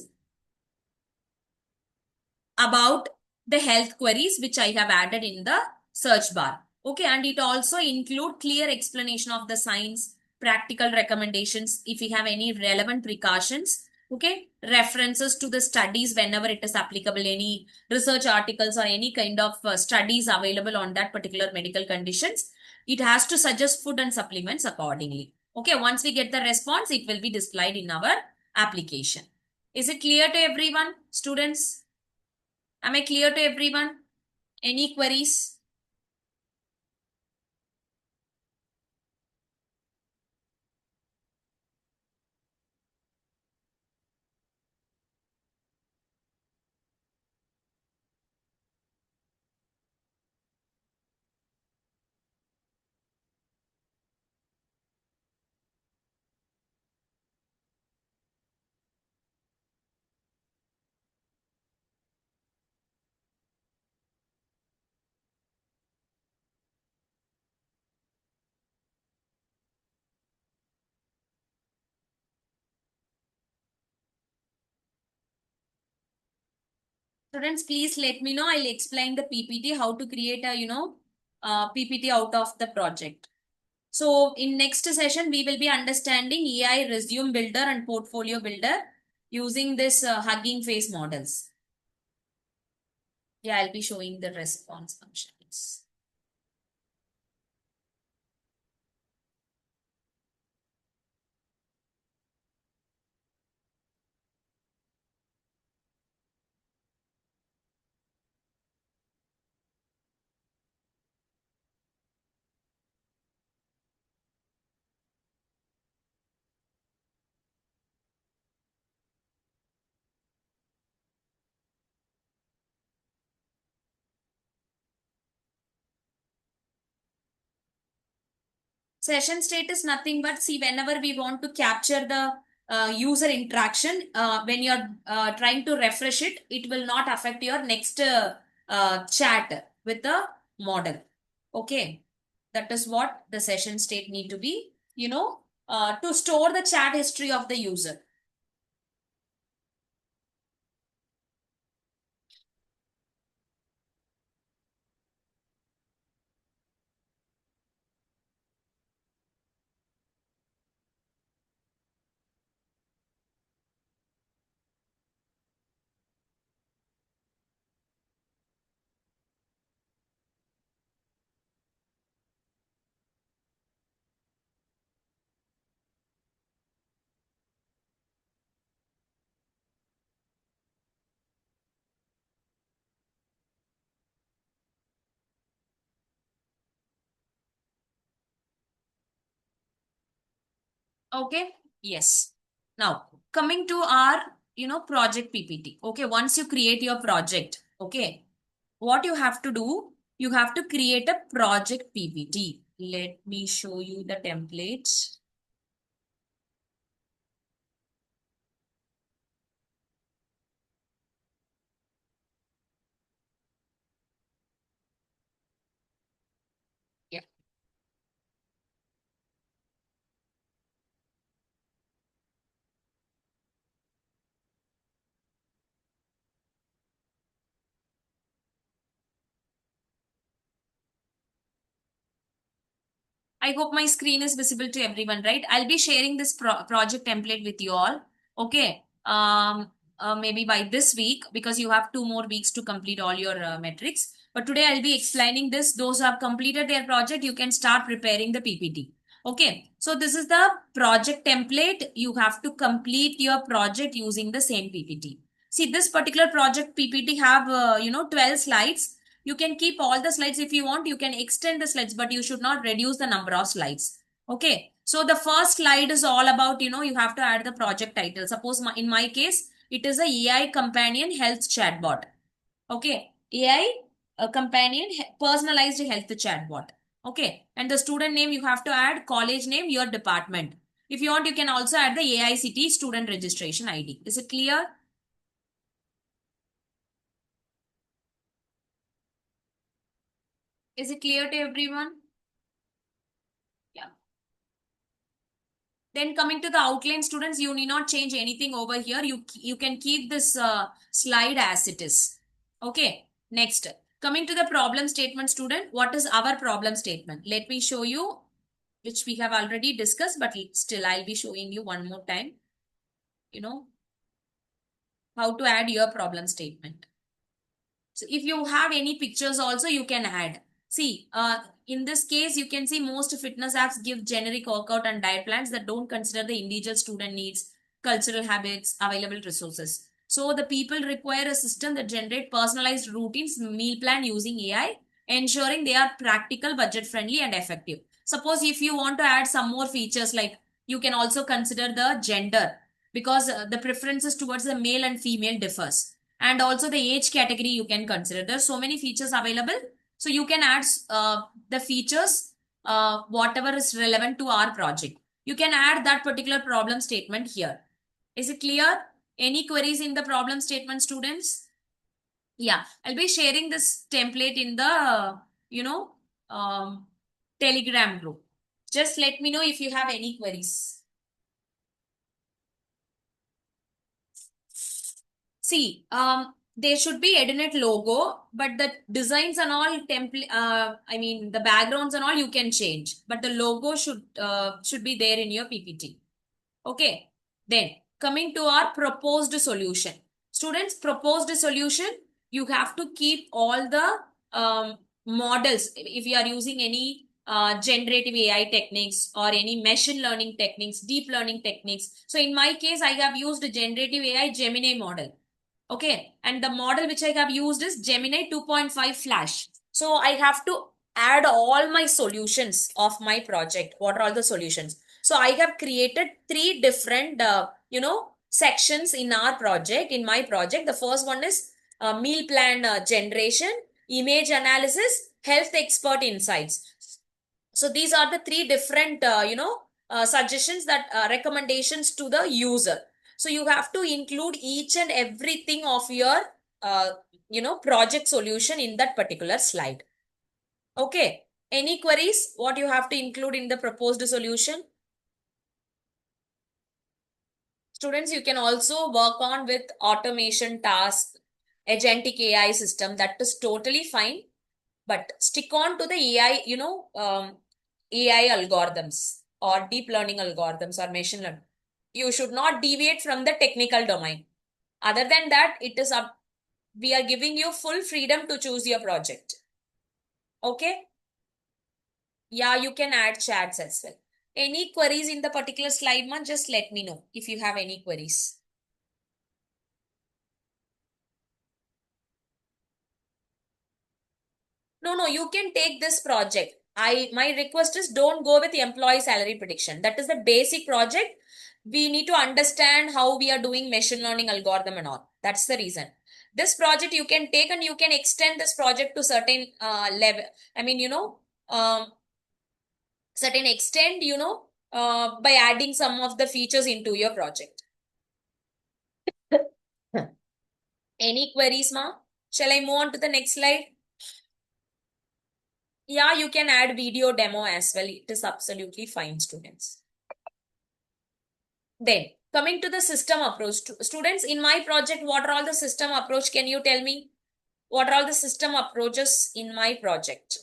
about the health queries which I have added in the search bar. Okay, and it also include clear explanation of the science, practical recommendations, if we have any relevant precautions, okay, references to the studies whenever it is applicable, any research articles or any kind of studies available on that particular medical conditions. It has to suggest food and supplements accordingly. Okay, once we get the response, it will be displayed in our application. Is it clear to everyone, students? Am I clear to everyone? Any queries? Students, please let me know. I'll explain the PPT, how to create a, PPT out of the project. So in next session, we will be understanding EI resume builder and portfolio builder using this Hugging Face models. Yeah, I'll be showing the response functions. Session state is nothing but, see, whenever we want to capture the user interaction, when you're trying to refresh it, it will not affect your next chat with the model. Okay. That is what the session state need to be, to store the chat history of the user. Okay. Yes. Now, coming to our, project PPT. Okay. Once you create your project, okay, what you have to do, you have to create a project PPT. Let me show you the template. Yeah. I hope my screen is visible to everyone, right? I'll be sharing this project template with you all. Okay. Maybe by this week, because you have 2 more weeks to complete all your metrics. But today I'll be explaining this. Those who have completed their project, you can start preparing the PPT. Okay. So this is the project template. You have to complete your project using the same PPT. See, this particular project PPT have, 12 slides. You can keep all the slides if you want. You can extend the slides, but you should not reduce the number of slides. Okay. So the first slide is all about, you have to add the project title. Suppose in my case, it is a AI companion health chatbot. Okay. AI companion personalized health chatbot. Okay. And the student name, you have to add college name, your department. If you want, you can also add the AICT student registration ID. Is it clear? Is it clear to everyone? Yeah. Then coming to the outline, students, you need not change anything over here. You can keep this slide as it is. Okay. Next, coming to the problem statement, student, what is our problem statement? Let me show you. which we have already discussed, but still I'll be showing you one more time, you know, how to add your problem statement. So if you have any pictures also, you can add. See, in this case, you can see most fitness apps give generic workout and diet plans that don't consider the individual student needs, cultural habits, available resources. So the people require a system that generate personalized routines, meal plan using AI, ensuring they are practical, budget friendly, and effective. Suppose if you want to add some more features, like you can also consider the gender, because the preferences towards the male and female differs, and also the age category you can consider. There's so many features available, so you can add the features whatever is relevant to our project. You can add that particular problem statement here. Is it clear? Any queries in the problem statement, students? Yeah, I'll be sharing this template in the um, Telegram group. Just let me know if you have any queries. See, there should be Edinet logo, but the designs and all template, I mean, the backgrounds and all you can change, but the logo should be there in your PPT. Okay. Then coming to our proposed solution. Students, proposed solution, you have to keep all the models. If you are using any generative AI techniques or any machine learning techniques, deep learning techniques. So in my case, I have used generative AI Gemini model. Okay. And the model which I have used is Gemini 2.5 Flash. So I have to add all my solutions of my project. What are all the solutions? So I have created three different, sections in our project, in my project. The first one is meal plan generation, image analysis, health expert insights. So these are the three different, suggestions that recommendations to the user. So you have to include each and everything of your, project solution in that particular slide. Okay. Any queries? What you have to include in the proposed solution? Students, you can also work on with automation tasks, agentic AI system. That is totally fine. But stick on to the AI, AI algorithms or deep learning algorithms or machine learning. You should not deviate from the technical domain. Other than that, it is up. We are giving you full freedom to choose your project. Okay? Yeah, you can add chats as well. Any queries in the particular slide, man? Just let me know if you have any queries. No, you can take this project. My request is don't go with employee salary prediction. That is the basic project. We need to understand how we are doing machine learning algorithm and all. That's the reason. This project you can take and you can extend this project to certain level. I mean, certain extent, by adding some of the features into your project. Any queries, ma? Shall I move on to the next slide? Yeah, you can add video demo as well. It is absolutely fine, students. Then, coming to the system approach. Students, in my project, what are all the system approach? Can you tell me? What are all the system approaches in my project?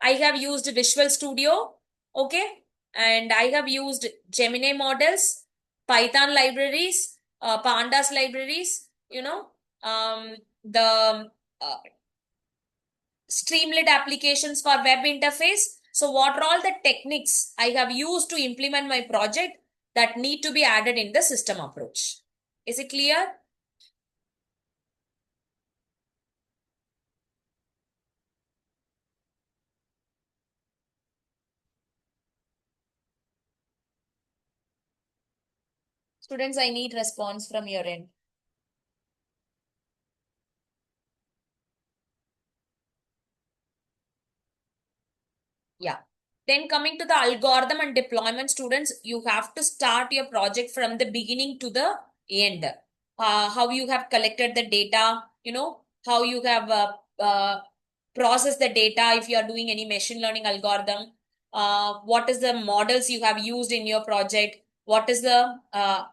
I have used Visual Studio, okay? And I have used Gemini models, Python libraries, Pandas libraries, the Streamlit applications for web interface. So what are all the techniques I have used to implement my project that need to be added in the system approach? Is it clear? Students, I need response from your end. Yeah. Then coming to the algorithm and deployment, students, you have to start your project from the beginning to the end. How you have collected the data, how you have processed the data if you are doing any machine learning algorithm. What is the models you have used in your project? What is the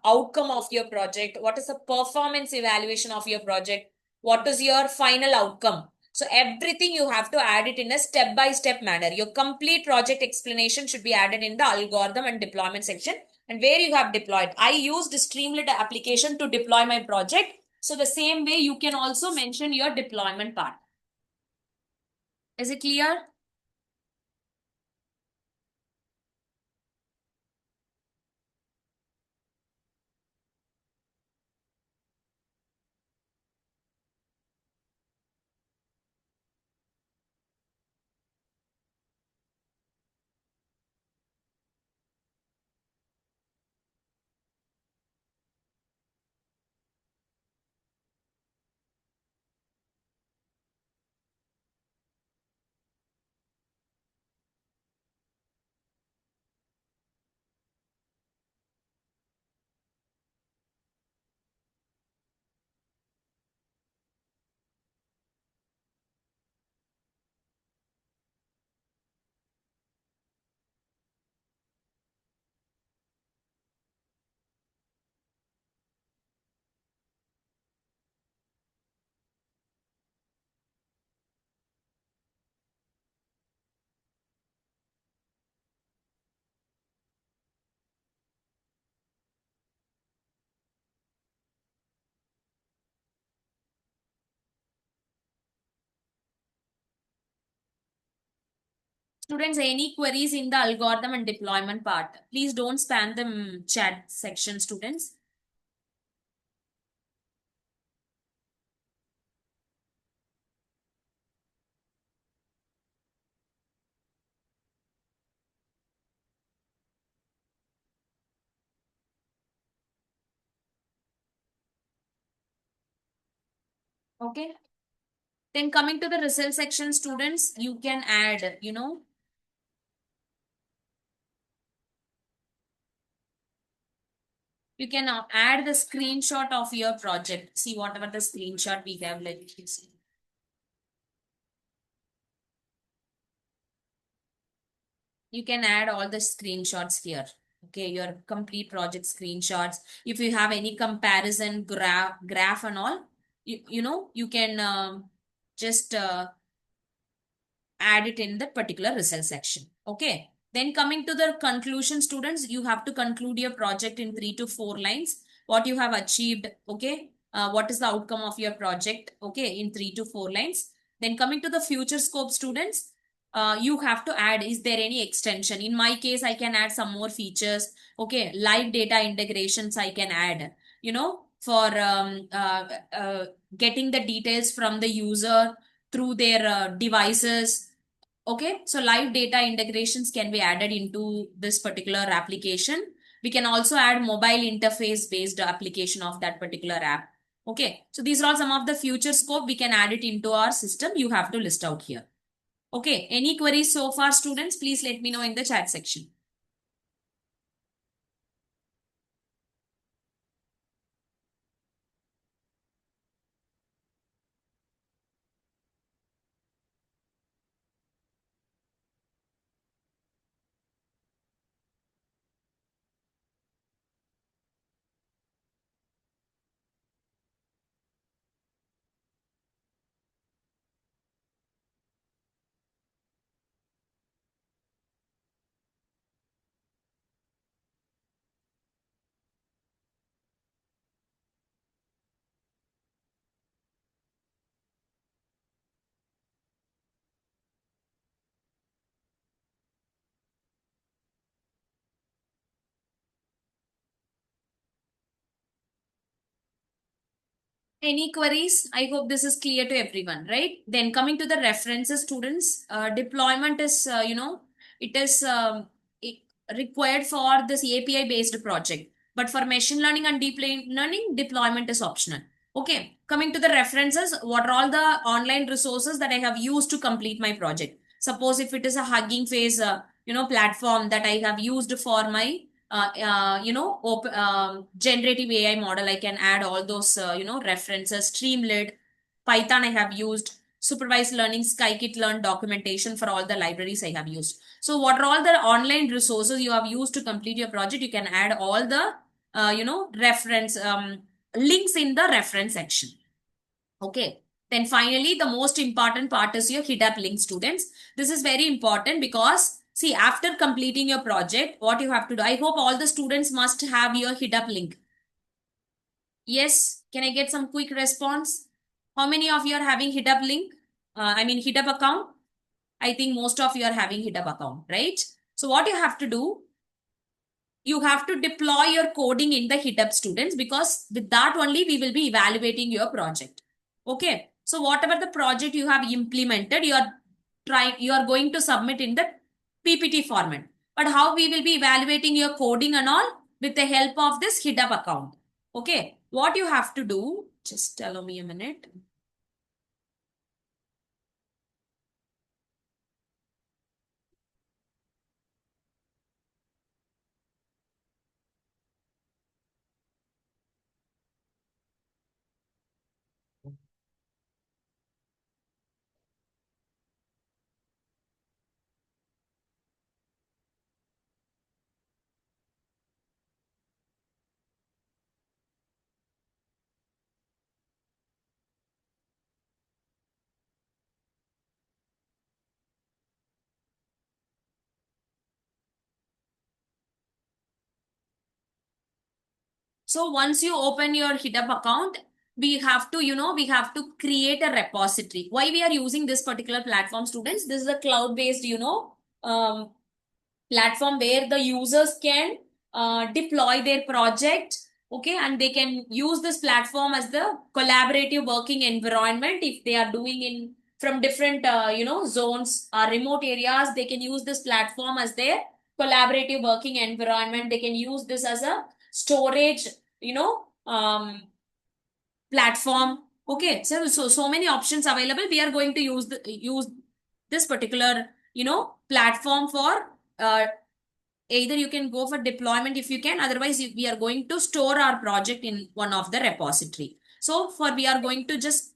outcome of your project? What is the performance evaluation of your project? What is your final outcome? So everything you have to add it in a step-by-step manner. Your complete project explanation should be added in the algorithm and deployment section, and where you have deployed. I used Streamlit application to deploy my project. So the same way you can also mention your deployment part. Is it clear? Students, any queries in the algorithm and deployment part? Please don't spam the chat section, students. Okay. Then coming to the result section, students, you can add, you can add the screenshot of your project. See whatever the screenshot we have, let me see. You can add all the screenshots here. Okay, your complete project screenshots. If you have any comparison graph and all, you can just add it in the particular result section. Okay. Then coming to the conclusion, students, you have to conclude your project in 3 to 4 lines. What you have achieved, okay? What is the outcome of your project, okay, in 3 to 4 lines. Then coming to the future scope, students, you have to add, is there any extension? In my case, I can add some more features. Okay, live data integrations I can add, for getting the details from the user through their devices. Okay, so live data integrations can be added into this particular application. We can also add mobile interface based application of that particular app. Okay, so these are all some of the future scope. We can add it into our system. You have to list out here. Okay, any queries so far, students? Please let me know in the chat section. Any queries? I hope this is clear to everyone, right? Then coming to the references, students, deployment is, it is required for this API based project. But for machine learning and deep learning, deployment is optional. Okay. Coming to the references, what are all the online resources that I have used to complete my project? Suppose if it is a Hugging Face, platform that I have used for my generative AI model, I can add all those, references. Streamlit, Python, I have used. Supervised learning, scikit-learn documentation for all the libraries I have used. So what are all the online resources you have used to complete your project? You can add all the, reference links in the reference section. Okay. Then finally, the most important part is your hit up link, students. This is very important because see, after completing your project, what you have to do, I hope all the students must have your hit up link. Yes, can I get some quick response? How many of you are having hit up link? I mean hit up account? I think most of you are having hit up account, right? So what you have to do, you have to deploy your coding in the hitup, students, because with that only we will be evaluating your project. Okay, so whatever the project you have implemented, you are going to submit in the PPT format. But how we will be evaluating your coding and all? With the help of this hitup account. Okay, what you have to do, just allow me a minute. So once you open your hitup account, we have to, we have to create a repository. Why we are using this particular platform, students? This is a cloud-based, um, platform where the users can deploy their project. Okay, and they can use this platform as the collaborative working environment. If they are doing in from different zones or remote areas, they can use this platform as their collaborative working environment. They can use this as a storage, you know um, platform. Okay, so many options available. We are going to use this particular platform for either you can go for deployment if you can, otherwise we are going to store our project in one of the repository. So for we are going to just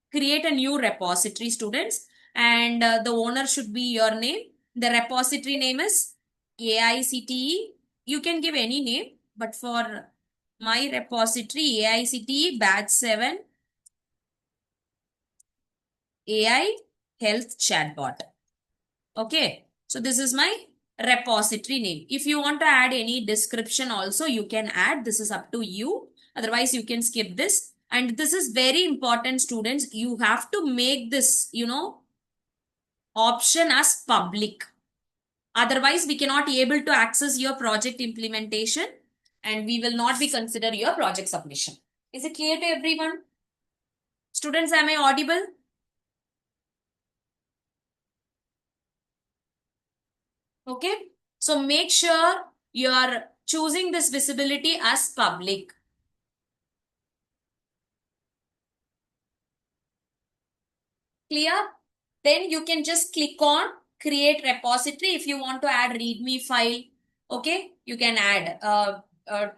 create a new repository, students, and the owner should be your name. The repository name is AICTE. You can give any name, but for my repository, AICTE batch 7 AI health chatbot. Okay, so this is my repository name. If you want to add any description also, you can add. This is up to you. Otherwise, you can skip this. And this is very important, students. You have to make this, option as public. Otherwise, we cannot be able to access your project implementation and we will not be consider your project submission. Is it clear to everyone? Students, am I audible? Okay. So make sure you are choosing this visibility as public. Clear? Then you can just click on create repository. If you want to add readme file, okay, you can add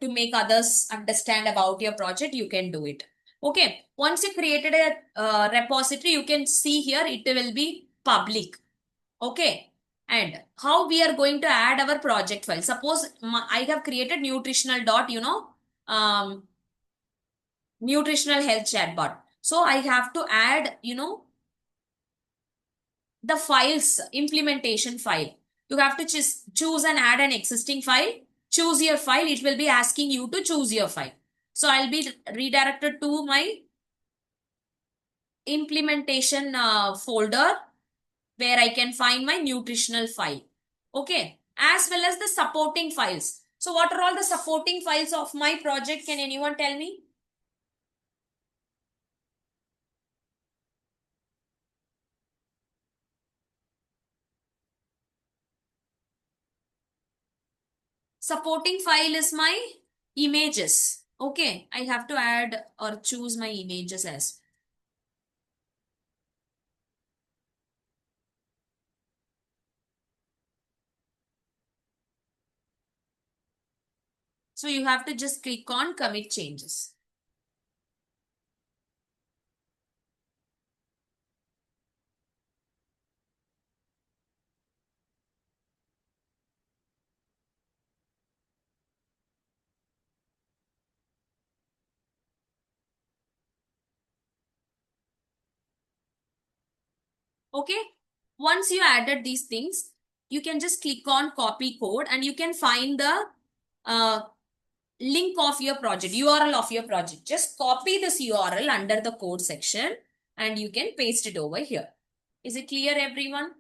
to make others understand about your project, you can do it. Okay. Once you created a repository, you can see here it will be public. Okay. And how we are going to add our project file. Suppose I have created nutritional dot, nutritional health chatbot. So I have to add, the files, implementation file. You have to choose and add an existing file. Choose your file. It will be asking you to choose your file. So I'll be redirected to my implementation folder where I can find my nutritional file. Okay. As well as the supporting files. So what are all the supporting files of my project? Can anyone tell me? Supporting file is my images. Okay. I have to add or choose my images as. So you have to just click on commit changes. Okay. Once you added these things, you can just click on copy code and you can find the uh, link of your project, URL of your project. Just copy this URL under the code section and you can paste it over here. Is it clear, everyone?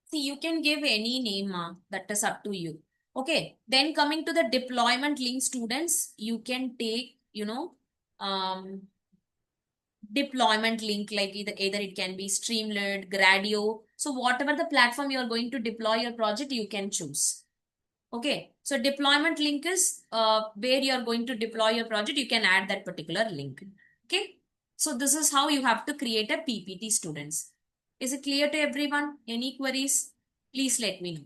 See, you can give any name, that is up to you. Okay. Then coming to the deployment link, students, you can take, um, deployment link, like either it can be Streamlit, Gradio. So whatever the platform you are going to deploy your project, you can choose. Okay. So deployment link is where you are going to deploy your project. You can add that particular link. Okay. So this is how you have to create a PPT, students. Is it clear to everyone? Any queries? Please let me know.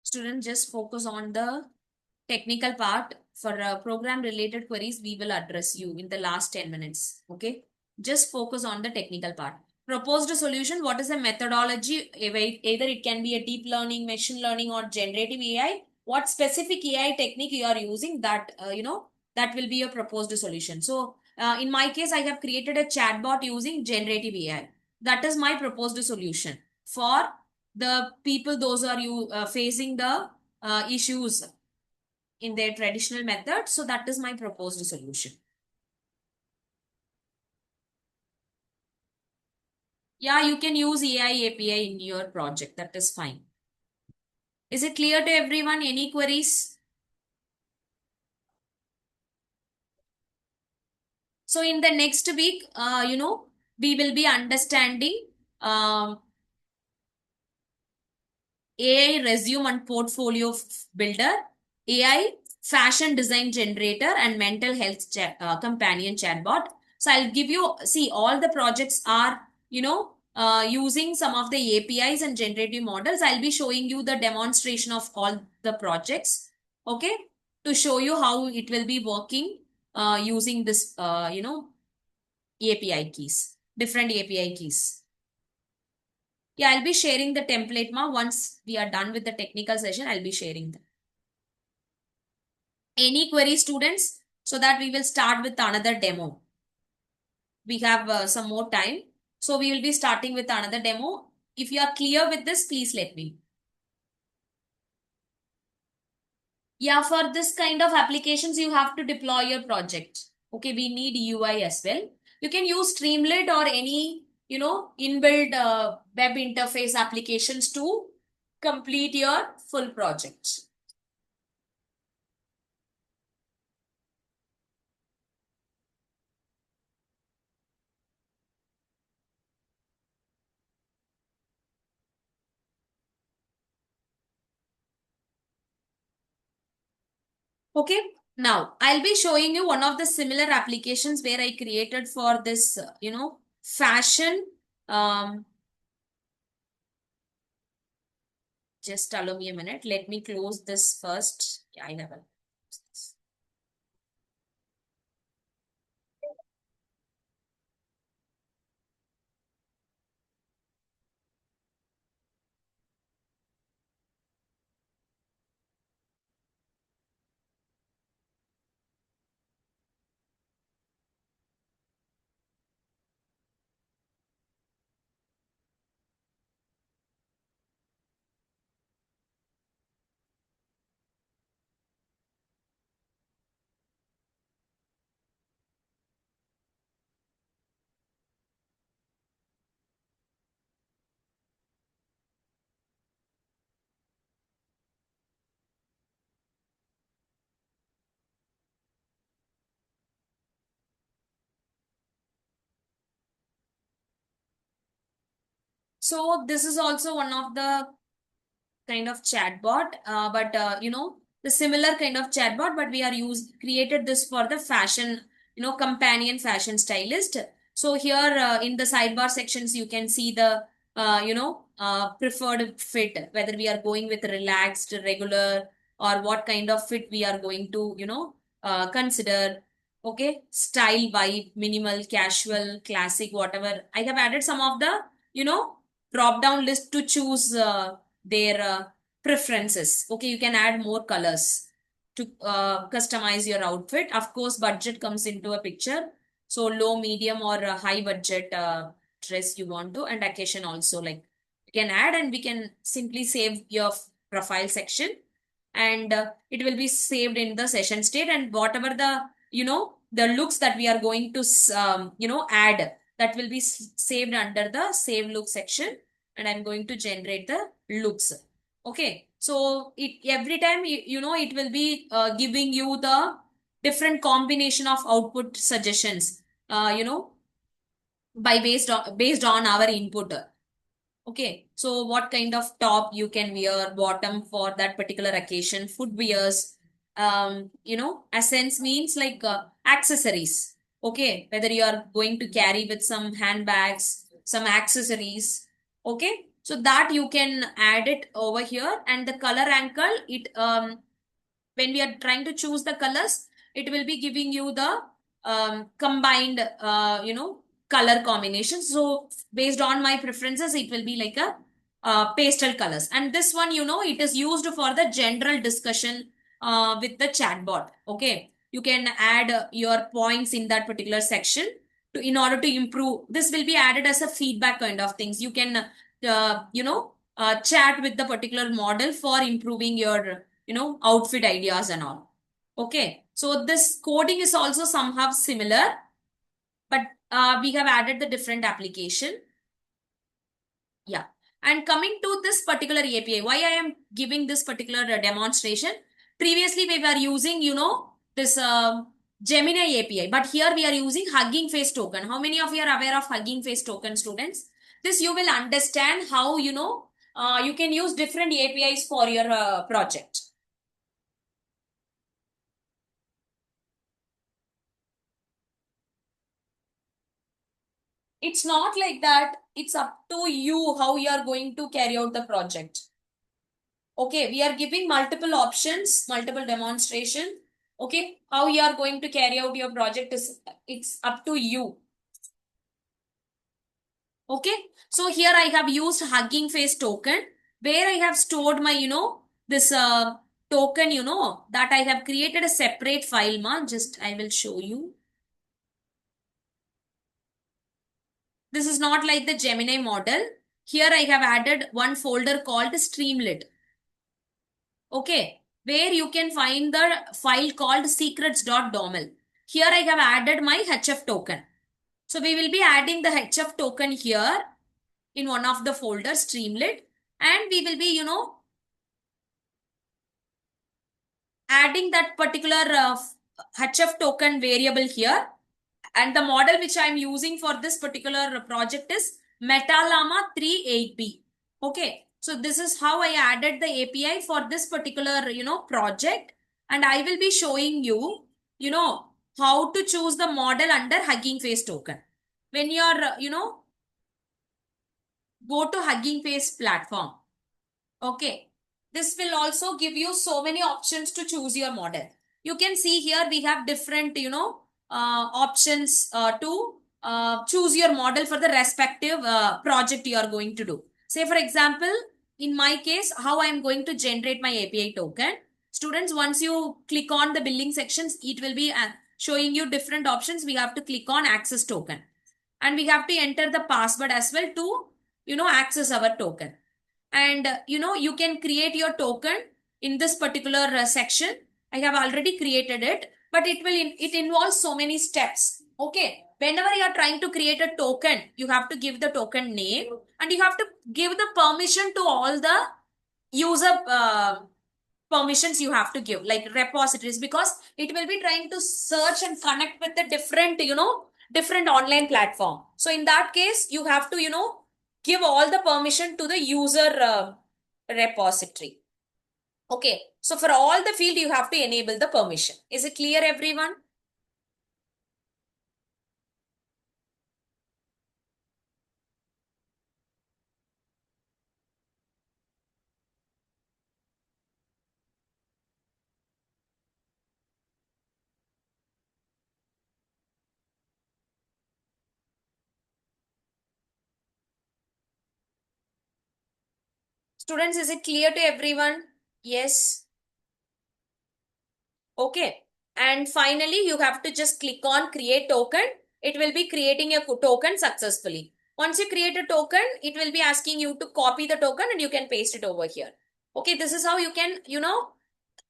Students, just focus on the technical part. For program related queries, we will address you in the last 10 minutes. Okay. Just focus on the technical part. Proposed solution. What is the methodology? Either it can be a deep learning, machine learning, or generative AI. What specific AI technique you are using, that, that will be your proposed solution. So in my case, I have created a chatbot using generative AI. That is my proposed solution for the people, those are you facing the issues in their traditional method. So that is my proposed solution. Yeah, you can use AI API in your project. That is fine. Is it clear to everyone? Any queries? So in the next week, we will be understanding um, AI resume and portfolio builder, AI fashion design generator, and mental health companion chatbot. So I'll give you, see, all the projects are, using some of the APIs and generative models. I'll be showing you the demonstration of all the projects. Okay. To show you how it will be working using this, API keys, different API keys. Yeah, I'll be sharing the template ma. Once we are done with the technical session, I'll be sharing them. Any query, students? So that we will start with another demo. We have some more time. So we will be starting with another demo. If you are clear with this, please let me. Yeah, for this kind of applications, you have to deploy your project. Okay, we need UI as well. You can use Streamlit or any, inbuilt web interface applications to complete your full project. Okay. Now, I'll be showing you one of the similar applications where I created for this, fashion um, Just allow me a minute. Let me close this first. Yeah, I have a. So this is also one of the kind of chatbot, but the similar kind of chatbot, but we are used created this for the fashion, companion fashion stylist. So here in the sidebar sections, you can see the preferred fit, whether we are going with relaxed, regular, or what kind of fit we are going to consider. Okay, style vibe, minimal, casual, classic, whatever. I have added some of the drop down list to choose their preferences. Okay, you can add more colors to customize your outfit. Of course, budget comes into a picture. So low, medium, or high budget dress you want to, and occasion also, like you can add, and we can simply save your profile section, and it will be saved in the session state. And whatever the the looks that we are going to add, that will be saved under the save look section, and I'm going to generate the looks. Okay, so it every time it will be giving you the different combination of output suggestions, by based on our input. Okay, so what kind of top you can wear, bottom for that particular occasion, footwears, essence means like accessories. Okay, whether you are going to carry with some handbags, some accessories. Okay, so that you can add it over here, and the color ankle, it when we are trying to choose the colors, it will be giving you the combined color combination. So based on my preferences, it will be like a pastel colors. And this one, it is used for the general discussion with the chatbot. Okay, you can add your points in that particular section to in order to improve. This will be added as a feedback kind of things. You can chat with the particular model for improving your outfit ideas and all. Okay, so this coding is also somehow similar, but we have added the different application. Yeah. And coming to this particular API, why I am giving this particular demonstration? Previously, we were using, this Gemini API, but here we are using Hugging Face token. How many of you are aware of Hugging Face token, students? This you will understand how, you can use different APIs for your project. It's not like that. It's up to you how you are going to carry out the project. Okay, we are giving multiple options, multiple demonstration. Okay, how you are going to carry out your project is it's up to you. Okay, so here I have used Hugging Face token, where I have stored my this token, that I have created a separate file. Just I will show you. This is not like the Gemini model. Here I have added one folder called Streamlit. Okay, where you can find the file called secrets.doml. Here I have added my HF token. So we will be adding the HF token here in one of the folders, Streamlit, and we will be, adding that particular HF token variable here. And the model which I am using for this particular project is Metalama 38B. Okay. So this is how I added the API for this particular, project. And I will be showing you, how to choose the model under Hugging Face token. When you're, go to Hugging Face platform. Okay. this will also give you so many options to choose your model. You can see here we have different, options to choose your model for the respective project you are going to do. Say, for example, in my case, how I am going to generate my API token. Students, once you click on the billing sections, it will be showing you different options. We have to click on access token, and we have to enter the password as well to, access our token. And you can create your token in this particular section. I have already created it, but it involves so many steps. Okay, whenever you are trying to create a token, you have to give the token name, and you have to give the permission to all the user permissions you have to give, like repositories, because it will be trying to search and connect with the different, different online platform. So in that case, you have to, give all the permission to the user repository. Okay, so for all the field, you have to enable the permission. Is it clear, everyone? Students, is it clear to everyone? Yes. Okay. And finally, you have to just click on create token. It will be creating a token successfully. Once you create a token, it will be asking you to copy the token and you can paste it over here. Okay, this is how you can,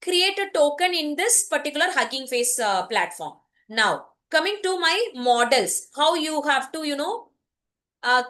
create a token in this particular Hugging Face platform. Now, coming to my models, how you have to,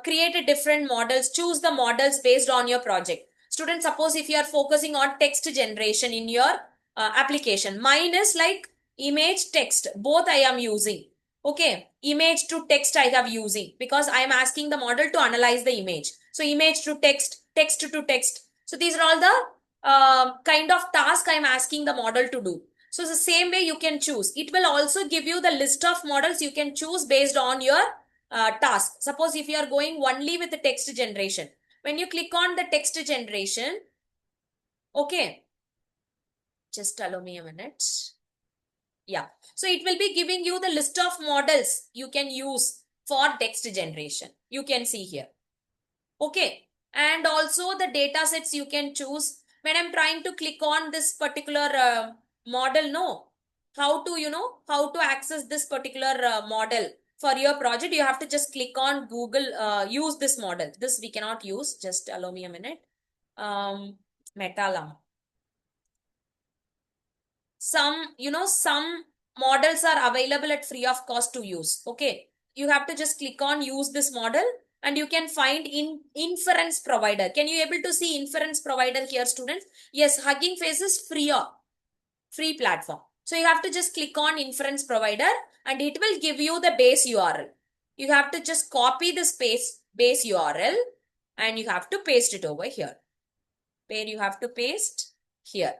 create a different models, choose the models based on your project. Students, suppose if you are focusing on text generation in your application, mine is like image text, both I am using. Okay, image to text I have using, because I am asking the model to analyze the image. So image to text, text to text. So these are all the kind of task I am asking the model to do. So the same way you can choose. It will also give you the list of models you can choose based on your task. Suppose if you are going only with the text generation, when you click on the text generation, okay, just allow me a minute. Yeah, so it will be giving you the list of models you can use for text generation. You can see here. Okay, and also the data sets you can choose. When I'm trying to click on this particular model, no, how to, how to access this particular model for your project, you have to just click on Google, use this model. This we cannot use. Just allow me a minute. Metalam. Some models are available at free of cost to use. Okay, you have to just click on use this model, and you can find in inference provider. Can you able to see inference provider here, students? Yes, Hugging Face is free platform. So you have to just click on inference provider, and it will give you the base URL. You have to just copy this base URL, and you have to paste it over here. Where you have to paste here.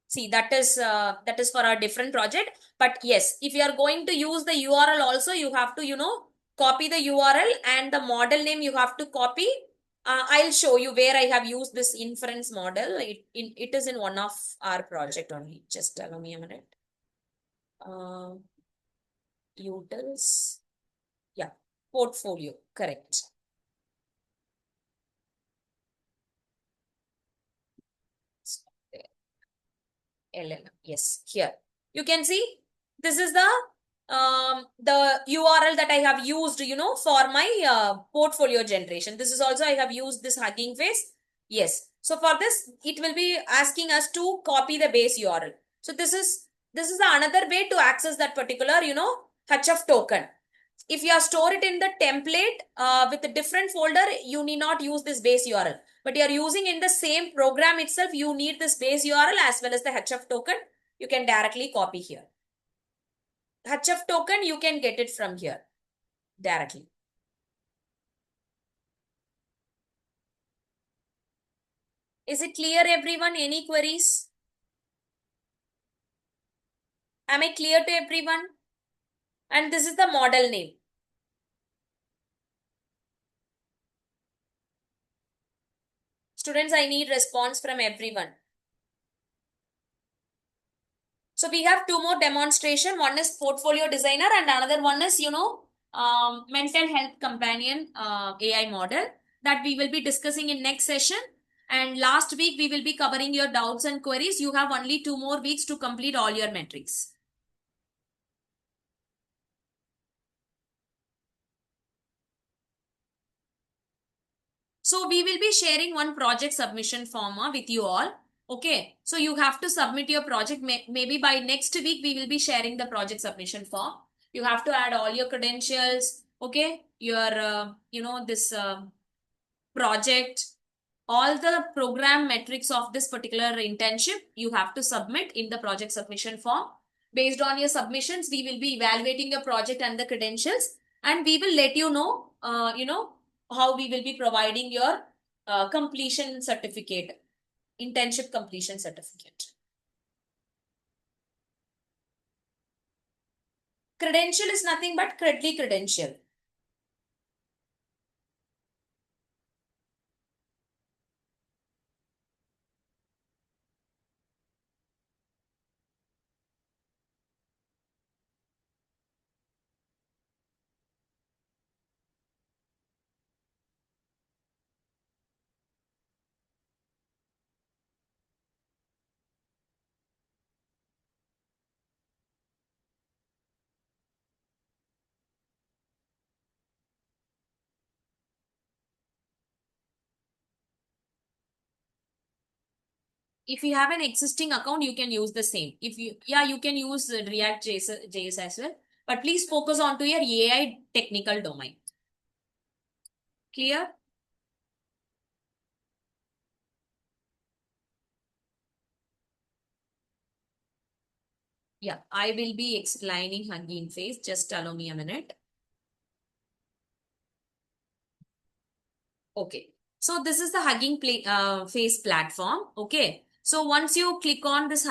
See, that is for a different project. But yes, if you are going to use the URL also, you have to, copy the URL, and the model name you have to copy. I'll show you where I have used this inference model. It is in one of our project only. Just allow me a minute. Uh, Utils. Yeah, portfolio. Correct. LLM. Yes, here. You can see this is the URL that I have used, for my portfolio generation. This is also I have used this Hugging Face. Yes. So for this, it will be asking us to copy the base URL. So this is another way to access that particular, HF token. If you store it in the template with a different folder, you need not use this base URL. But you are using in the same program itself, you need this base URL as well as the HF token. You can directly copy here. HF token, you can get it from here directly. Is it clear, everyone? Any queries? Am I clear to everyone? And this is the model name. Students, I need response from everyone. So we have two more demonstration. One is portfolio designer and another one is, mental health companion AI model that we will be discussing in next session. And last week we will be covering your doubts and queries. You have only 2 more weeks to complete all your metrics. So we will be sharing one project submission form with you all. Okay. So you have to submit your project. Maybe by next week, we will be sharing the project submission form. You have to add all your credentials. Okay. Your, this project, all the program metrics of this particular internship, you have to submit in the project submission form. Based on your submissions, we will be evaluating your project and the credentials, and we will let you know, how we will be providing your completion certificate, internship completion certificate. Credential is nothing but Credly credential. If you have an existing account, you can use the same. If you, yeah, you can use React JS as well. But please focus on to your AI technical domain. Clear? Yeah, I will be explaining Hugging Face. Just allow me a minute. Okay. So this is the Face platform. Okay. So once you click on this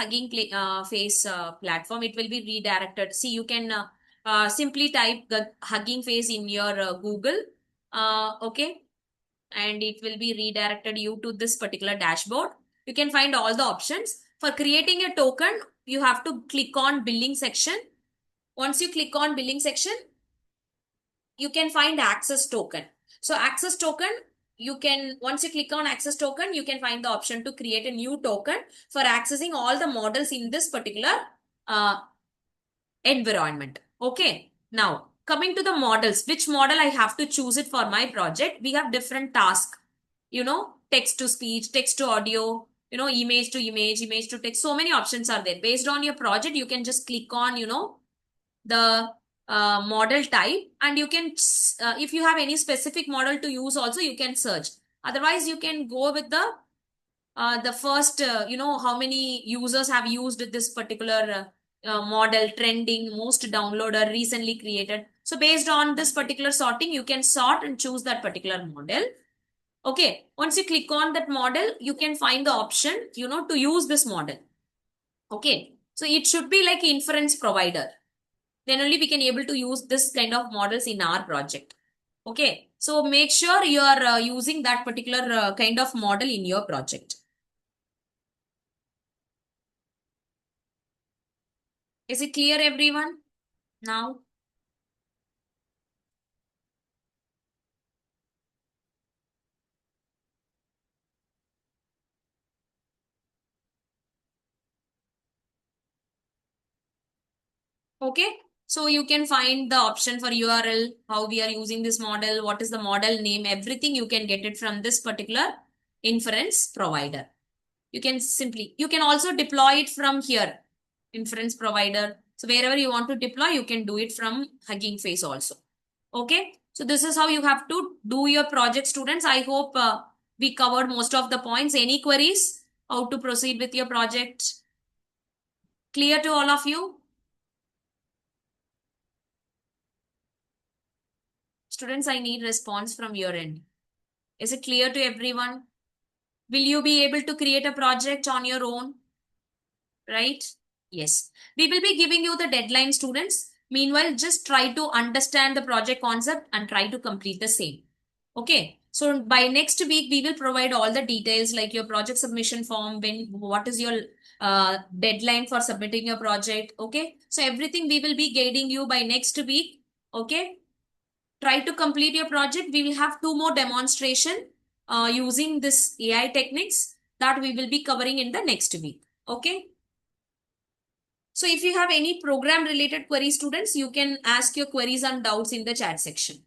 Face platform, it will be redirected. See, you can simply type the Hugging Face in your Google. Okay. And it will be redirected you to this particular dashboard. You can find all the options. For creating a token, you have to click on billing section. Once you click on billing section, you can find access token. So access token, once you click on access token, you can find the option to create a new token for accessing all the models in this particular uh, environment. Okay. Now, coming to the models, which model I have to choose it for my project? We have different tasks, text to speech, text to audio, image to image, image to text. So many options are there. Based on your project, you can just click on, the model type, and you can, if you have any specific model to use also, you can search. Otherwise, you can go with the first, how many users have used this particular model, trending, most downloaded, recently created. So based on this particular sorting, you can sort and choose that particular model. Okay. Once you click on that model, you can find the option, to use this model. Okay. So it should be like inference provider. Then only we can able to use this kind of models in our project. Okay. So make sure you are using that particular kind of model in your project. Is it clear, everyone? Now, okay. So you can find the option for URL, how we are using this model, what is the model name, everything you can get it from this particular inference provider. You can also deploy it from here, inference provider. So wherever you want to deploy, you can do it from Hugging Face also. Okay. So this is how you have to do your project, students. I hope we covered most of the points. Any queries? How to proceed with your project? Clear to all of you? Students, I need response from your end. Is it clear to everyone? Will you be able to create a project on your own? Right? Yes. We will be giving you the deadline, students. Meanwhile, just try to understand the project concept and try to complete the same. Okay. So by next week, we will provide all the details like your project submission form, what is your deadline for submitting your project. Okay. So everything we will be guiding you by next week. Okay. Try to complete your project. We will have 2 more demonstration using this AI techniques that we will be covering in the next week. Okay. So if you have any program related queries, students, you can ask your queries and doubts in the chat section.